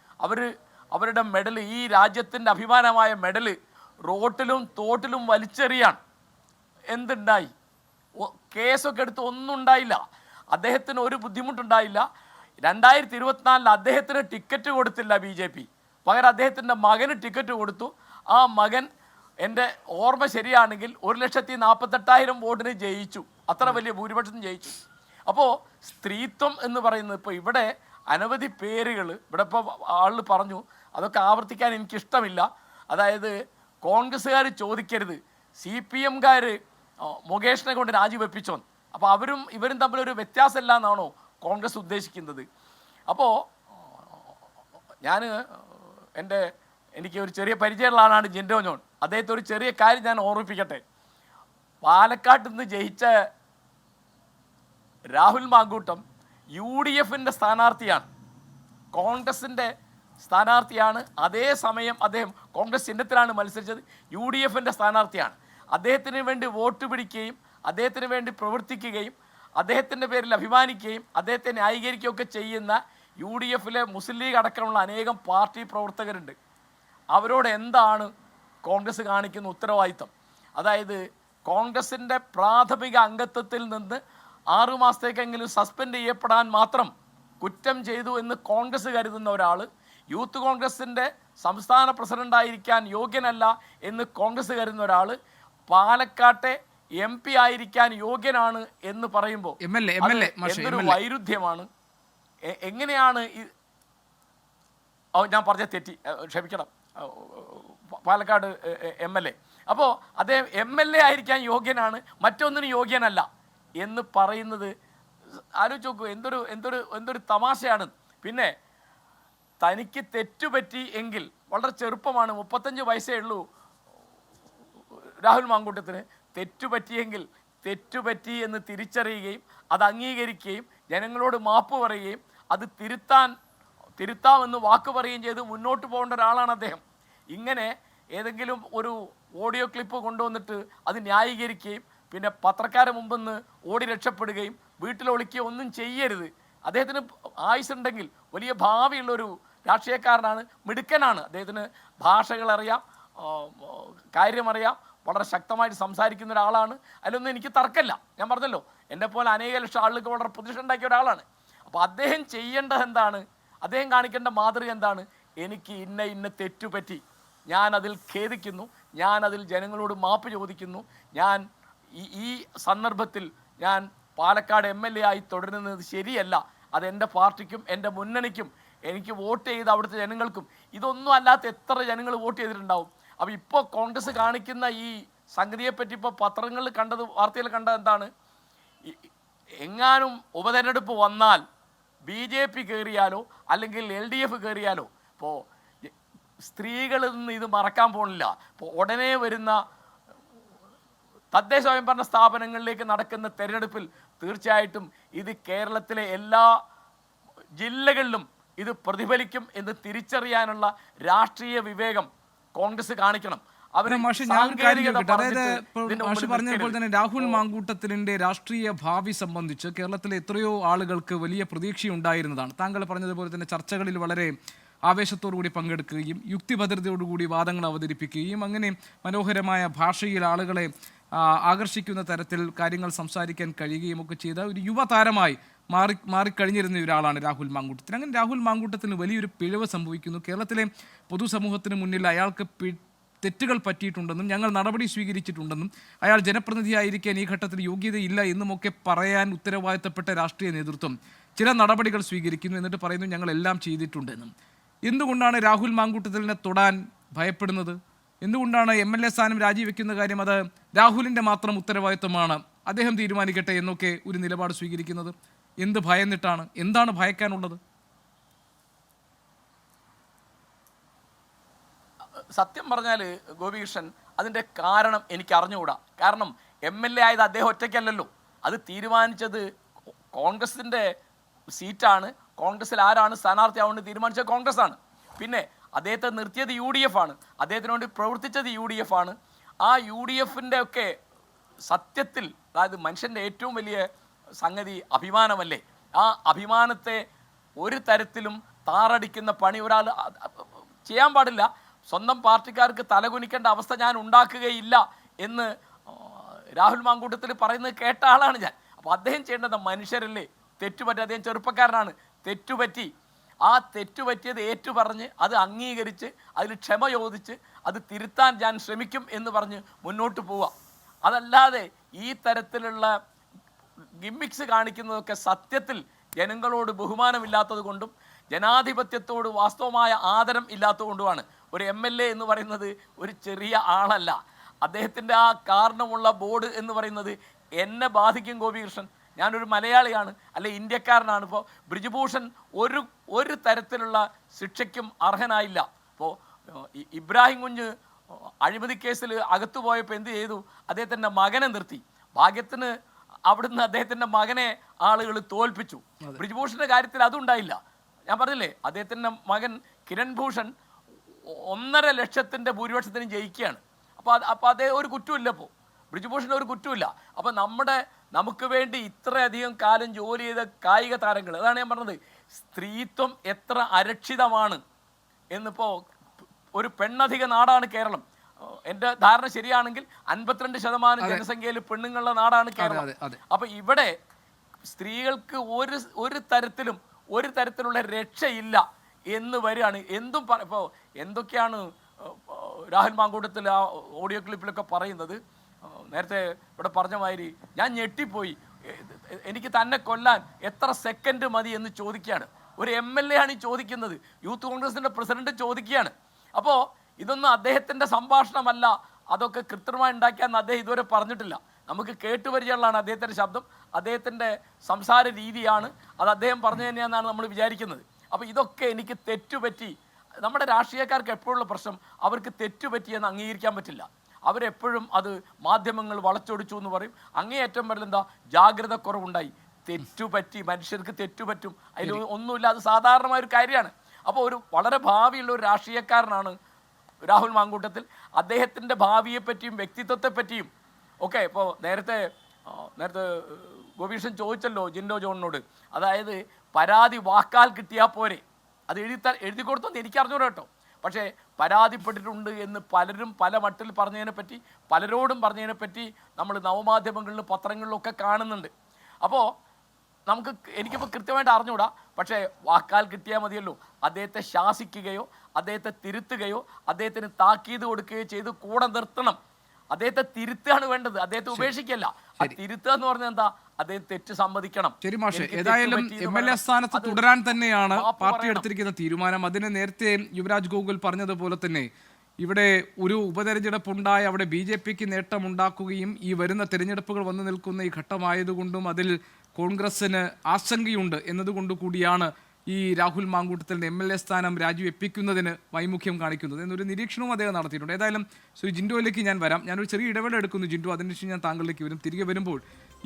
അവരുടെ മെഡൽ, ഈ രാജ്യത്തിൻ്റെ അഭിമാനമായ മെഡൽ റോട്ടിലും തോട്ടിലും വലിച്ചെറിയാണ്. എന്തുണ്ടായി? കേസൊക്കെ എടുത്ത് ഒന്നും ഉണ്ടായില്ല. അദ്ദേഹത്തിന് ഒരു ബുദ്ധിമുട്ടുണ്ടായില്ല. 2024 അദ്ദേഹത്തിന് ടിക്കറ്റ് കൊടുത്തില്ല BJP. പകരം അദ്ദേഹത്തിൻ്റെ മകന് ടിക്കറ്റ് കൊടുത്തു. ആ മകൻ എൻ്റെ ഓർമ്മ ശരിയാണെങ്കിൽ 1,48,000 വോട്ടിന് ജയിച്ചു, അത്ര വലിയ ഭൂരിപക്ഷത്തിന് ജയിച്ചു. അപ്പോൾ സ്ത്രീത്വം എന്ന് പറയുന്നത് ഇപ്പോൾ ഇവിടെ അനവധി പേരുകൾ ഇവിടെ ഇപ്പോൾ ആൾ പറഞ്ഞു, അതൊക്കെ ആവർത്തിക്കാൻ എനിക്കിഷ്ടമില്ല. അതായത് കോൺഗ്രസ്സുകാർ ചോദിക്കരുത് CPM-കാർ മുകേഷിനെ കൊണ്ട് രാജിവെപ്പിച്ചോന്ന്. അപ്പോൾ അവരും ഇവരും തമ്മിലൊരു വ്യത്യാസമില്ല എന്നാണോ കോൺഗ്രസ് ഉദ്ദേശിക്കുന്നത്? അപ്പോൾ എനിക്ക് ഒരു ചെറിയ പരിചയമുള്ള ആളാണ് ജിൻഡോ ജോൺ. അദ്ദേഹത്തെ ഒരു ചെറിയ കാര്യം ഞാൻ ഓർമ്മിപ്പിക്കട്ടെ. പാലക്കാട്ട് നിന്ന് ജയിച്ച രാഹുൽ മാങ്കൂട്ടം UDF-ന്റെ സ്ഥാനാർത്ഥിയാണ്, കോൺഗ്രസിൻ്റെ സ്ഥാനാർത്ഥിയാണ്. അതേസമയം അദ്ദേഹം കോൺഗ്രസ് ചിഹ്നത്തിലാണ് മത്സരിച്ചത്, UDF-ന്റെ സ്ഥാനാർത്ഥിയാണ്. അദ്ദേഹത്തിന് വേണ്ടി വോട്ട് പിടിക്കുകയും അദ്ദേഹത്തിന് വേണ്ടി പ്രവർത്തിക്കുകയും അദ്ദേഹത്തിൻ്റെ പേരിൽ അഭിമാനിക്കുകയും അദ്ദേഹത്തെ ന്യായീകരിക്കുകയൊക്കെ ചെയ്യുന്ന UDF-ലെ മുസ്ലിം ലീഗ് അടക്കമുള്ള അനേകം പാർട്ടി പ്രവർത്തകരുണ്ട്. അവരോട് എന്താണ് കോൺഗ്രസ് കാണിക്കുന്ന ഉത്തരവാദിത്തം? അതായത് കോൺഗ്രസിൻ്റെ പ്രാഥമിക അംഗത്വത്തിൽ നിന്ന് 6 മാസത്തേക്കെങ്കിലും സസ്പെൻഡ് ചെയ്യപ്പെടാൻ മാത്രം കുറ്റം ചെയ്തു എന്ന് കോൺഗ്രസ് കരുതുന്ന ഒരാൾ യൂത്ത് കോൺഗ്രസിൻ്റെ സംസ്ഥാന പ്രസിഡൻ്റായിരിക്കാൻ യോഗ്യനല്ല എന്ന് കോൺഗ്രസ് കരുതുന്ന ഒരാൾ പാലക്കാട്ടെ MP ആയിരിക്കാൻ യോഗ്യനാണ് എന്ന് പറയുമ്പോൾ എന്തൊരു വൈരുദ്ധ്യമാണ്! എങ്ങനെയാണ് ഞാൻ പറഞ്ഞ തെറ്റി, ക്ഷമിക്കണം, പാലക്കാട് MLA. അപ്പോൾ അദ്ദേഹം MLA ആയിരിക്കാൻ യോഗ്യനാണ്, മറ്റൊന്നിനും യോഗ്യനല്ല എന്ന് പറയുന്നത് ആലോചിച്ച് നോക്കൂ, എന്തൊരു തമാശയാണ്. പിന്നെ തനിക്ക് തെറ്റുപറ്റി എങ്കിൽ വളരെ ചെറുപ്പമാണ്, 35 വയസ്സേ ഉള്ളൂ രാഹുൽ മാങ്കൂട്ടത്തിന്. തെറ്റുപറ്റിയെങ്കിൽ തെറ്റുപറ്റി എന്ന് തിരിച്ചറിയുകയും അത് അംഗീകരിക്കുകയും ജനങ്ങളോട് മാപ്പ് പറയുകയും അത് തിരുത്താമെന്ന് വാക്ക് പറയുകയും ചെയ്ത് മുന്നോട്ട് പോകേണ്ട ഒരാളാണ് അദ്ദേഹം. ഇങ്ങനെ ഏതെങ്കിലും ഒരു ഓഡിയോ ക്ലിപ്പ് കൊണ്ടുവന്നിട്ട് അത് ന്യായീകരിക്കുകയും പിന്നെ പത്രക്കാരെ മുമ്പെന്ന് ഓടി രക്ഷപ്പെടുകയും വീട്ടിലൊളിക്കുകയോ ഒന്നും ചെയ്യരുത്. അദ്ദേഹത്തിന് ആയുസ്സുണ്ടെങ്കിൽ വലിയ ഭാവിയുള്ളൊരു രാഷ്ട്രീയക്കാരനാണ്, മിടുക്കനാണ്. അദ്ദേഹത്തിന് ഭാഷകളറിയാം, കാര്യമറിയാം, വളരെ ശക്തമായിട്ട് സംസാരിക്കുന്ന ഒരാളാണ്. അതിലൊന്നും എനിക്ക് തർക്കമില്ല. ഞാൻ പറഞ്ഞല്ലോ, എന്നെ പോലെ അനേക ലക്ഷം ആളുകൾക്ക് വളരെ പ്രതിഷ്ഠ ഉണ്ടാക്കിയ ഒരാളാണ്. അപ്പോൾ അദ്ദേഹം ചെയ്യേണ്ടത് എന്താണ്? അദ്ദേഹം കാണിക്കേണ്ട മാതൃക എന്താണ്? എനിക്ക് ഇന്ന തെറ്റുപറ്റി, ഞാൻ അതിൽ ഖേദിക്കുന്നു, ഞാൻ അതിൽ ജനങ്ങളോട് മാപ്പ് ചോദിക്കുന്നു, ഞാൻ ഈ സന്ദർഭത്തിൽ ഞാൻ പാലക്കാട് MLA ആയി തുടരുന്നത് ശരിയല്ല, അതെൻ്റെ പാർട്ടിക്കും എൻ്റെ മുന്നണിക്കും എനിക്ക് വോട്ട് ചെയ്ത് അവിടുത്തെ ജനങ്ങൾക്കും, ഇതൊന്നും അല്ലാത്ത എത്ര ജനങ്ങൾ വോട്ട് ചെയ്തിട്ടുണ്ടാവും. അപ്പോൾ ഇപ്പോൾ കോൺഗ്രസ് കാണിക്കുന്ന ഈ സംഗതിയെപ്പറ്റി ഇപ്പോൾ പത്രങ്ങളിൽ കണ്ടത്, വാർത്തയിൽ കണ്ടത് എന്താണ്? എങ്ങാനും ഉപതെരഞ്ഞെടുപ്പ് വന്നാൽ BJP കയറിയാലോ അല്ലെങ്കിൽ LDF കയറിയാലോ ഇപ്പോൾ സ്ത്രീകളിൽ നിന്ന് ഇത് മറക്കാൻ പോകുന്നില്ല. ഇപ്പോൾ ഉടനെ വരുന്ന തദ്ദേശ സ്വയംഭരണ സ്ഥാപനങ്ങളിലേക്ക് നടക്കുന്ന തെരഞ്ഞെടുപ്പിൽ തീർച്ചയായിട്ടും ഇത് കേരളത്തിലെ എല്ലാ ജില്ലകളിലും ഇത് പ്രതിഫലിക്കും എന്ന് തിരിച്ചറിയാനുള്ള രാഷ്ട്രീയ വിവേകം കോൺഗ്രസ് കാണിക്കണം. പറഞ്ഞതുപോലെ തന്നെ രാഹുൽ മാങ്കൂട്ടത്തിന്റെ രാഷ്ട്രീയ ഭാവി സംബന്ധിച്ച് കേരളത്തിലെ എത്രയോ ആളുകൾക്ക് വലിയ പ്രതീക്ഷയുണ്ടായിരുന്നതാണ്. താങ്കൾ പറഞ്ഞതുപോലെ തന്നെ ചർച്ചകളിൽ വളരെ ആവേശത്തോടുകൂടി പങ്കെടുക്കുകയും യുക്തിഭദ്രതയോടുകൂടി വാദങ്ങൾ അവതരിപ്പിക്കുകയും അങ്ങനെ മനോഹരമായ ഭാഷയിൽ ആളുകളെ ആകർഷിക്കുന്ന തരത്തിൽ കാര്യങ്ങൾ സംസാരിക്കാൻ കഴിയുകയും ഒക്കെ ചെയ്ത ഒരു യുവതാരമായി മാറിക്കഴിഞ്ഞിരുന്ന ഒരാളാണ് രാഹുൽ മാങ്കൂട്ടത്തിന്. അങ്ങനെ രാഹുൽ മാങ്കൂട്ടത്തിന് വലിയൊരു പിഴവ് സംഭവിക്കുന്നു. കേരളത്തിലെ പൊതുസമൂഹത്തിന് മുന്നിൽ അയാൾക്ക് തെറ്റുകൾ പറ്റിയിട്ടുണ്ടെന്നും ഞങ്ങൾ നടപടി സ്വീകരിച്ചിട്ടുണ്ടെന്നും അയാൾ ജനപ്രതിനിധിയായിരിക്കാൻ ഈ ഘട്ടത്തിൽ യോഗ്യതയില്ല എന്നുമൊക്കെ പറയാൻ ഉത്തരവാദിത്തപ്പെട്ട രാഷ്ട്രീയ നേതൃത്വം ചില നടപടികൾ സ്വീകരിക്കുന്നു, എന്നിട്ട് പറയുന്നു ഞങ്ങളെല്ലാം ചെയ്തിട്ടുണ്ടെന്നും. എന്തുകൊണ്ടാണ് രാഹുൽ മാങ്കൂട്ടത്തിനെ തൊടാൻ ഭയപ്പെടുന്നത്? എന്തുകൊണ്ടാണ് MLA സ്ഥാനം രാജിവെക്കുന്ന കാര്യം അത് രാഹുലിൻ്റെ മാത്രം ഉത്തരവാദിത്വമാണ്, അദ്ദേഹം തീരുമാനിക്കട്ടെ എന്നൊക്കെ ഒരു നിലപാട് സ്വീകരിക്കുന്നത്? എന്ത് ഭയന്നിട്ടാണ്? എന്താണ് ഭയക്കാനുള്ളത്? സത്യം പറഞ്ഞാൽ ഗോപികൃഷ്ണൻ, അതിൻ്റെ കാരണം എനിക്ക് അറിഞ്ഞുകൂടാ. കാരണം MLA ആയത് അദ്ദേഹം ഒറ്റയ്ക്കല്ലല്ലോ, അത് തീരുമാനിച്ചത് കോൺഗ്രസിൻ്റെ സീറ്റാണ്. കോൺഗ്രസിൽ ആരാണ് സ്ഥാനാർത്ഥിയാവേണ്ടത് തീരുമാനിച്ചത് കോൺഗ്രസ് ആണ്. പിന്നെ അദ്ദേഹത്തെ നിർത്തിയത് UDF ആണ്, അദ്ദേഹത്തിന് വേണ്ടി പ്രവർത്തിച്ചത് UDF ആണ്. ആ UDF-ൻ്റെ ഒക്കെ സത്യത്തിൽ, അതായത് മനുഷ്യൻ്റെ ഏറ്റവും വലിയ സംഗതി അഭിമാനമല്ലേ? ആ അഭിമാനത്തെ ഒരു തരത്തിലും താറടിക്കുന്ന പണി ഒരാൾ ചെയ്യാൻ പാടില്ല. സ്വന്തം പാർട്ടിക്കാർക്ക് തലകുനിക്കേണ്ട അവസ്ഥ ഞാൻ ഉണ്ടാക്കുകയില്ല എന്ന് രാഹുൽ മാങ്കൂട്ടത്തിൽ പറയുന്നത് കേട്ട ആളാണ് ഞാൻ. അപ്പോൾ അദ്ദേഹം ചെയ്യേണ്ടത്, മനുഷ്യരല്ലേ, തെറ്റുപറ്റി, അദ്ദേഹം ചെറുപ്പക്കാരനാണ്, തെറ്റുപറ്റി, ആ തെറ്റുപറ്റിയത് ഏറ്റുപറഞ്ഞ് അത് അംഗീകരിച്ച് അതിൽ ക്ഷമ ചോദിച്ച് അത് തിരുത്താൻ ഞാൻ ശ്രമിക്കും എന്ന് പറഞ്ഞ് മുന്നോട്ട് പോവുക. അതല്ലാതെ ഈ തരത്തിലുള്ള ഗിമ്മിക്സ് കാണിക്കുന്നതൊക്കെ സത്യത്തിൽ ജനങ്ങളോട് ബഹുമാനമില്ലാത്തത് കൊണ്ടും ജനാധിപത്യത്തോട് വാസ്തവമായ ആദരം ഇല്ലാത്തത് കൊണ്ടുമാണ്. ഒരു MLA എന്ന് പറയുന്നത് ഒരു ചെറിയ ആളല്ല. അദ്ദേഹത്തിൻ്റെ ആ കാരണമുള്ള ബോർഡ് എന്ന് പറയുന്നത് എന്നെ ബാധിക്കും. ഗോപികൃഷ്ണൻ, ഞാനൊരു മലയാളിയാണ്, അല്ലെ ഇന്ത്യക്കാരനാണ്. ഇപ്പോൾ ബ്രിജ്ഭൂഷൺ ഒരു തരത്തിലുള്ള ശിക്ഷയ്ക്കും അർഹനായില്ല. ഇപ്പോൾ ഇബ്രാഹിം കുഞ്ഞ് അഴിമതി കേസിൽ അകത്തു പോയപ്പോൾ എന്ത് ചെയ്തു? അദ്ദേഹത്തിൻ്റെ മകനെ നിർത്തി. ഭാഗ്യത്തിന് അവിടുന്ന് അദ്ദേഹത്തിൻ്റെ മകനെ ആളുകൾ തോൽപ്പിച്ചു. ബ്രിജ്ഭൂഷൻ്റെ കാര്യത്തിൽ അതുണ്ടായില്ല. ഞാൻ പറഞ്ഞില്ലേ, അദ്ദേഹത്തിൻ്റെ മകൻ കിരൺ ഭൂഷൺ 1.5 ലക്ഷത്തിൻ്റെ ഭൂരിപക്ഷത്തിന് ജയിക്കുകയാണ്. അപ്പോൾ അതേ ഒരു കുറ്റമില്ല. ഇപ്പോൾ ബ്രിജ്ഭൂഷൺ ഒരു കുറ്റമില്ല. അപ്പോൾ നമുക്ക് വേണ്ടി ഇത്രയധികം കാലം ജോലി ചെയ്ത കായിക താരങ്ങൾ, അതാണ് ഞാൻ പറഞ്ഞത്, സ്ത്രീത്വം എത്ര അരക്ഷിതമാണ് എന്നിപ്പോൾ. ഒരു പെണ്ണധിക നാടാണ് കേരളം. എൻ്റെ ധാരണ ശരിയാണെങ്കിൽ 52% ജനസംഖ്യയിൽ പെണ്ണുങ്ങളുടെ നാടാണ് കേരളം. അപ്പോൾ ഇവിടെ സ്ത്രീകൾക്ക് ഒരു തരത്തിലുള്ള രക്ഷയില്ല എന്ന് വരികയാണ്. ഇപ്പോൾ എന്തൊക്കെയാണ് രാഹുൽ മാങ്കൂട്ടത്തിൽ ആ ഓഡിയോ ക്ലിപ്പിലൊക്കെ പറയുന്നത്. നേരത്തെ ഇവിടെ പറഞ്ഞ മാതിരി ഞാൻ ഞെട്ടിപ്പോയി. എനിക്ക് തന്നെ കൊല്ലാൻ എത്ര സെക്കൻഡ് മതി എന്ന് ചോദിക്കുകയാണ്. ഒരു MLA ആണ് ഈ ചോദിക്കുന്നത്. യൂത്ത് കോൺഗ്രസിൻ്റെ പ്രസിഡന്റ് ചോദിക്കുകയാണ്. അപ്പോൾ ഇതൊന്നും അദ്ദേഹത്തിൻ്റെ സംഭാഷണമല്ല, അതൊക്കെ കൃത്രിമമായി ഉണ്ടാക്കിയാന്ന് അദ്ദേഹം ഇതുവരെ പറഞ്ഞിട്ടില്ല. നമുക്ക് കേട്ടുപരിചയമുള്ളതാണ് അദ്ദേഹത്തിൻ്റെ ശബ്ദം, അദ്ദേഹത്തിൻ്റെ സംസാര രീതിയാണ്. അത് അദ്ദേഹം പറഞ്ഞു തന്നെയാണെന്നാണ് നമ്മൾ വിചാരിക്കുന്നത്. അപ്പോൾ ഇതൊക്കെ എനിക്ക് തെറ്റുപറ്റി. നമ്മുടെ രാഷ്ട്രീയക്കാർക്ക് എപ്പോഴുള്ള പ്രശ്നം, അവർക്ക് തെറ്റുപറ്റിയെന്ന് അംഗീകരിക്കാൻ പറ്റില്ല. അവരെപ്പോഴും അത് മാധ്യമങ്ങൾ വളച്ചൊടിച്ചു എന്ന് പറയും. അങ്ങേയറ്റം വരെ എന്താ ജാഗ്രത കുറവുണ്ടായി. തെറ്റുപറ്റി, മനുഷ്യർക്ക് തെറ്റുപറ്റും, അതിൽ ഒന്നുമില്ല, അത് സാധാരണമായൊരു കാര്യമാണ്. അപ്പോൾ ഒരു വളരെ ഭാവിയുള്ള ഒരു രാഷ്ട്രീയക്കാരനാണ് രാഹുൽ മാങ്കൂട്ടത്തിൽ. അദ്ദേഹത്തിൻ്റെ ഭാവിയെപ്പറ്റിയും വ്യക്തിത്വത്തെപ്പറ്റിയും ഒക്കെ ഇപ്പോൾ നേരത്തെ ഗോപീഷൻ ചോദിച്ചല്ലോ ജിൻഡോ ജോണിനോട്. അതായത് പരാതി വാക്കാൽ കിട്ടിയാൽ പോരെ, അത് എഴുതി കൊടുത്തെന്ന് എനിക്കറിഞ്ഞൂടോ കേട്ടോ. പക്ഷേ പരാതിപ്പെട്ടിട്ടുണ്ട് എന്ന് പലരും പല മട്ടിൽ പറഞ്ഞതിനെപ്പറ്റി, പലരോടും പറഞ്ഞതിനെപ്പറ്റി നമ്മൾ നവമാധ്യമങ്ങളിലും പത്രങ്ങളിലൊക്കെ കാണുന്നുണ്ട്. അപ്പോൾ എനിക്കിപ്പോൾ കൃത്യമായിട്ട് അറിഞ്ഞുകൂടാ. പക്ഷേ വാക്കാൽ കിട്ടിയാൽ മതിയല്ലോ. അദ്ദേഹത്തെ ശാസിക്കുകയോ അദ്ദേഹത്തെ തിരുത്തുകയോ അദ്ദേഹത്തിന് താക്കീത് കൊടുക്കുകയോ ചെയ്ത് കൂടെ നിർത്തണം. അദ്ദേഹത്തെ തിരുത്തുകയാണ് വേണ്ടത്, അദ്ദേഹത്തെ ഉപേക്ഷിക്കല്ല. ആ തിരുത്തുക എന്ന് പറഞ്ഞാൽ എന്താ? അദ്ദേഹം തെറ്റ് സമ്മതിക്കണം. ശരി മാഷെ, ഏതായാലും MLA സ്ഥാനത്ത് തുടരാൻ തന്നെയാണ് പാർട്ടി എടുത്തിരിക്കുന്ന തീരുമാനം. അതിന് നേരത്തെ യുവരാജ് ഗോകുൽ പറഞ്ഞതുപോലെ തന്നെ ഇവിടെ ഒരു ഉപതെരഞ്ഞെടുപ്പുണ്ടായി അവിടെ BJPക്ക് നേട്ടമുണ്ടാക്കുകയും ഈ വരുന്ന തെരഞ്ഞെടുപ്പുകൾ വന്നു നിൽക്കുന്ന ഈ ഘട്ടമായതുകൊണ്ടും അതിൽ കോൺഗ്രസിന് ആശങ്കയുണ്ട് എന്നതുകൊണ്ട് കൂടിയാണ് ഈ രാഹുൽ മാങ്കൂട്ടത്തിൻ്റെ MLA സ്ഥാനം രാജിവെപ്പിക്കുന്നതിന് വൈമുഖ്യം കാണിക്കുന്നത് എന്നൊരു നിരീക്ഷണവും അദ്ദേഹം നടത്തിയിട്ടുണ്ട്. ഏതായാലും ശ്രീ ജിൻഡോയിലേക്ക് ഞാൻ വരാം. ഞാനൊരു ചെറിയ ഇടവേള എടുക്കുന്നു ജിൻഡോ, അതിനുശേഷം ഞാൻ താങ്കളിലേക്ക് വരും. തിരികെ വരുമ്പോൾ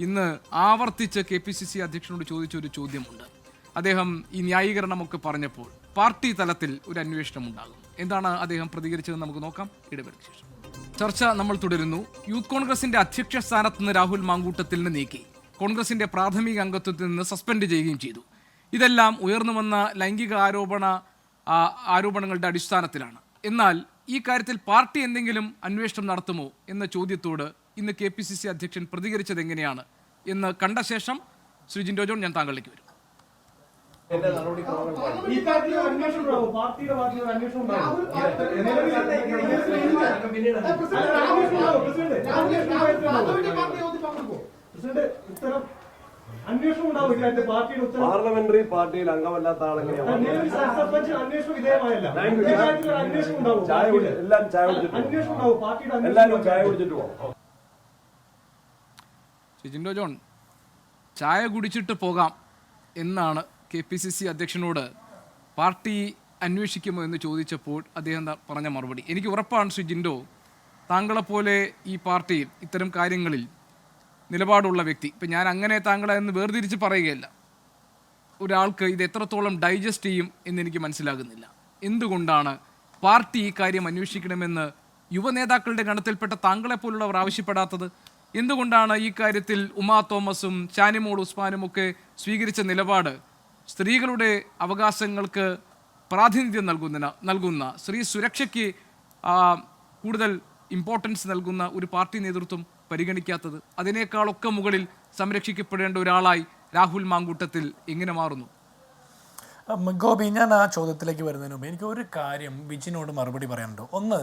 ഇന്ന് ആവർത്തിച്ച് KPCC അധ്യക്ഷനോട് ചോദിച്ചൊരു ചോദ്യമുണ്ട്. അദ്ദേഹം ഈ ന്യായീകരണമൊക്കെ പറഞ്ഞപ്പോൾ പാർട്ടി തലത്തിൽ ഒരു അന്വേഷണം ഉണ്ടാകും. എന്താണ് അദ്ദേഹം പ്രതികരിച്ചതെന്ന് നമുക്ക് നോക്കാം ഇടവേളയ്ക്ക് ശേഷം. ചർച്ച നമ്മൾ തുടരുന്നു. യൂത്ത് കോൺഗ്രസിന്റെ അധ്യക്ഷ സ്ഥാനത്ത് നിന്ന് രാഹുൽ മാങ്കൂട്ടത്തിലിനെ നീക്കി കോൺഗ്രസിന്റെ പ്രാഥമിക അംഗത്വത്തിൽ നിന്ന് സസ്പെൻഡ് ചെയ്യുകയും ചെയ്തു. ഇതെല്ലാം ഉയർന്നു വന്ന ലൈംഗിക ആരോപണങ്ങളുടെ അടിസ്ഥാനത്തിലാണ്. എന്നാൽ ഈ കാര്യത്തിൽ പാർട്ടി എന്തെങ്കിലും അന്വേഷണം നടത്തുമോ എന്ന ചോദ്യത്തോട് ഇന്ന് KPCC അധ്യക്ഷൻ പ്രതികരിച്ചത് എങ്ങനെയാണ് എന്ന് കണ്ട ശേഷം ശ്രീ ജിൻഡോ ജോൺ, ഞാൻ താങ്കളിലേക്ക് വരും. പാർലമെന്ററി പാർട്ടിയിൽ അംഗമല്ലാത്ത ആളെങ്ങനെയാണ് എല്ലാവരും ചായ കുടിച്ചിട്ട് പോകും. ജിൻഡോ ജോൺ, ചായ കുടിച്ചിട്ട് പോകാം എന്നാണ് KPCC അധ്യക്ഷനോട് പാർട്ടി അന്വേഷിക്കുമോ എന്ന് ചോദിച്ചപ്പോൾ അദ്ദേഹം പറഞ്ഞ മറുപടി. എനിക്ക് ഉറപ്പാണ് ശ്രീ ജിൻഡോ, താങ്കളെപ്പോലെ ഈ പാർട്ടിയിൽ ഇത്തരം കാര്യങ്ങളിൽ നിലപാടുള്ള വ്യക്തി, ഇപ്പം ഞാൻ അങ്ങനെ താങ്കളെ എന്ന് വേർതിരിച്ച് പറയുകയല്ല, ഒരാൾക്ക് ഇത് എത്രത്തോളം ഡൈജസ്റ്റ് ചെയ്യും എന്നെനിക്ക് മനസ്സിലാകുന്നില്ല. എന്തുകൊണ്ടാണ് പാർട്ടി ഈ കാര്യം അന്വേഷിക്കണമെന്ന് യുവനേതാക്കളുടെ ഗണത്തിൽപ്പെട്ട താങ്കളെപ്പോലുള്ളവർ ആവശ്യപ്പെടാത്തത്? എന്തുകൊണ്ടാണ് ഈ കാര്യത്തിൽ ഉമാ തോമസും ഷാനിമോൾ ഉസ്മാനും ഒക്കെ സ്വീകരിച്ച നിലപാട് സ്ത്രീകളുടെ അവകാശങ്ങൾക്ക് പ്രാതിനിധ്യം നൽകുന്ന സ്ത്രീ സുരക്ഷയ്ക്ക് കൂടുതൽ ഇമ്പോർട്ടൻസ് നൽകുന്ന ഒരു പാർട്ടി നേതൃത്വം പരിഗണിക്കാത്തത്? അതിനേക്കാളൊക്കെ മുകളിൽ സംരക്ഷിക്കപ്പെടേണ്ട ഒരാളായി രാഹുൽ മാങ്കൂട്ടത്തിൽ എങ്ങനെ മാറുന്നു? ഗോപി, ഞാൻ ആ ചോദ്യത്തിലേക്ക് വരുന്നതിന് മുമ്പ് എനിക്ക് ഒരു കാര്യം വിജിനോട് മറുപടി പറയാനുണ്ട്. ഒന്ന്,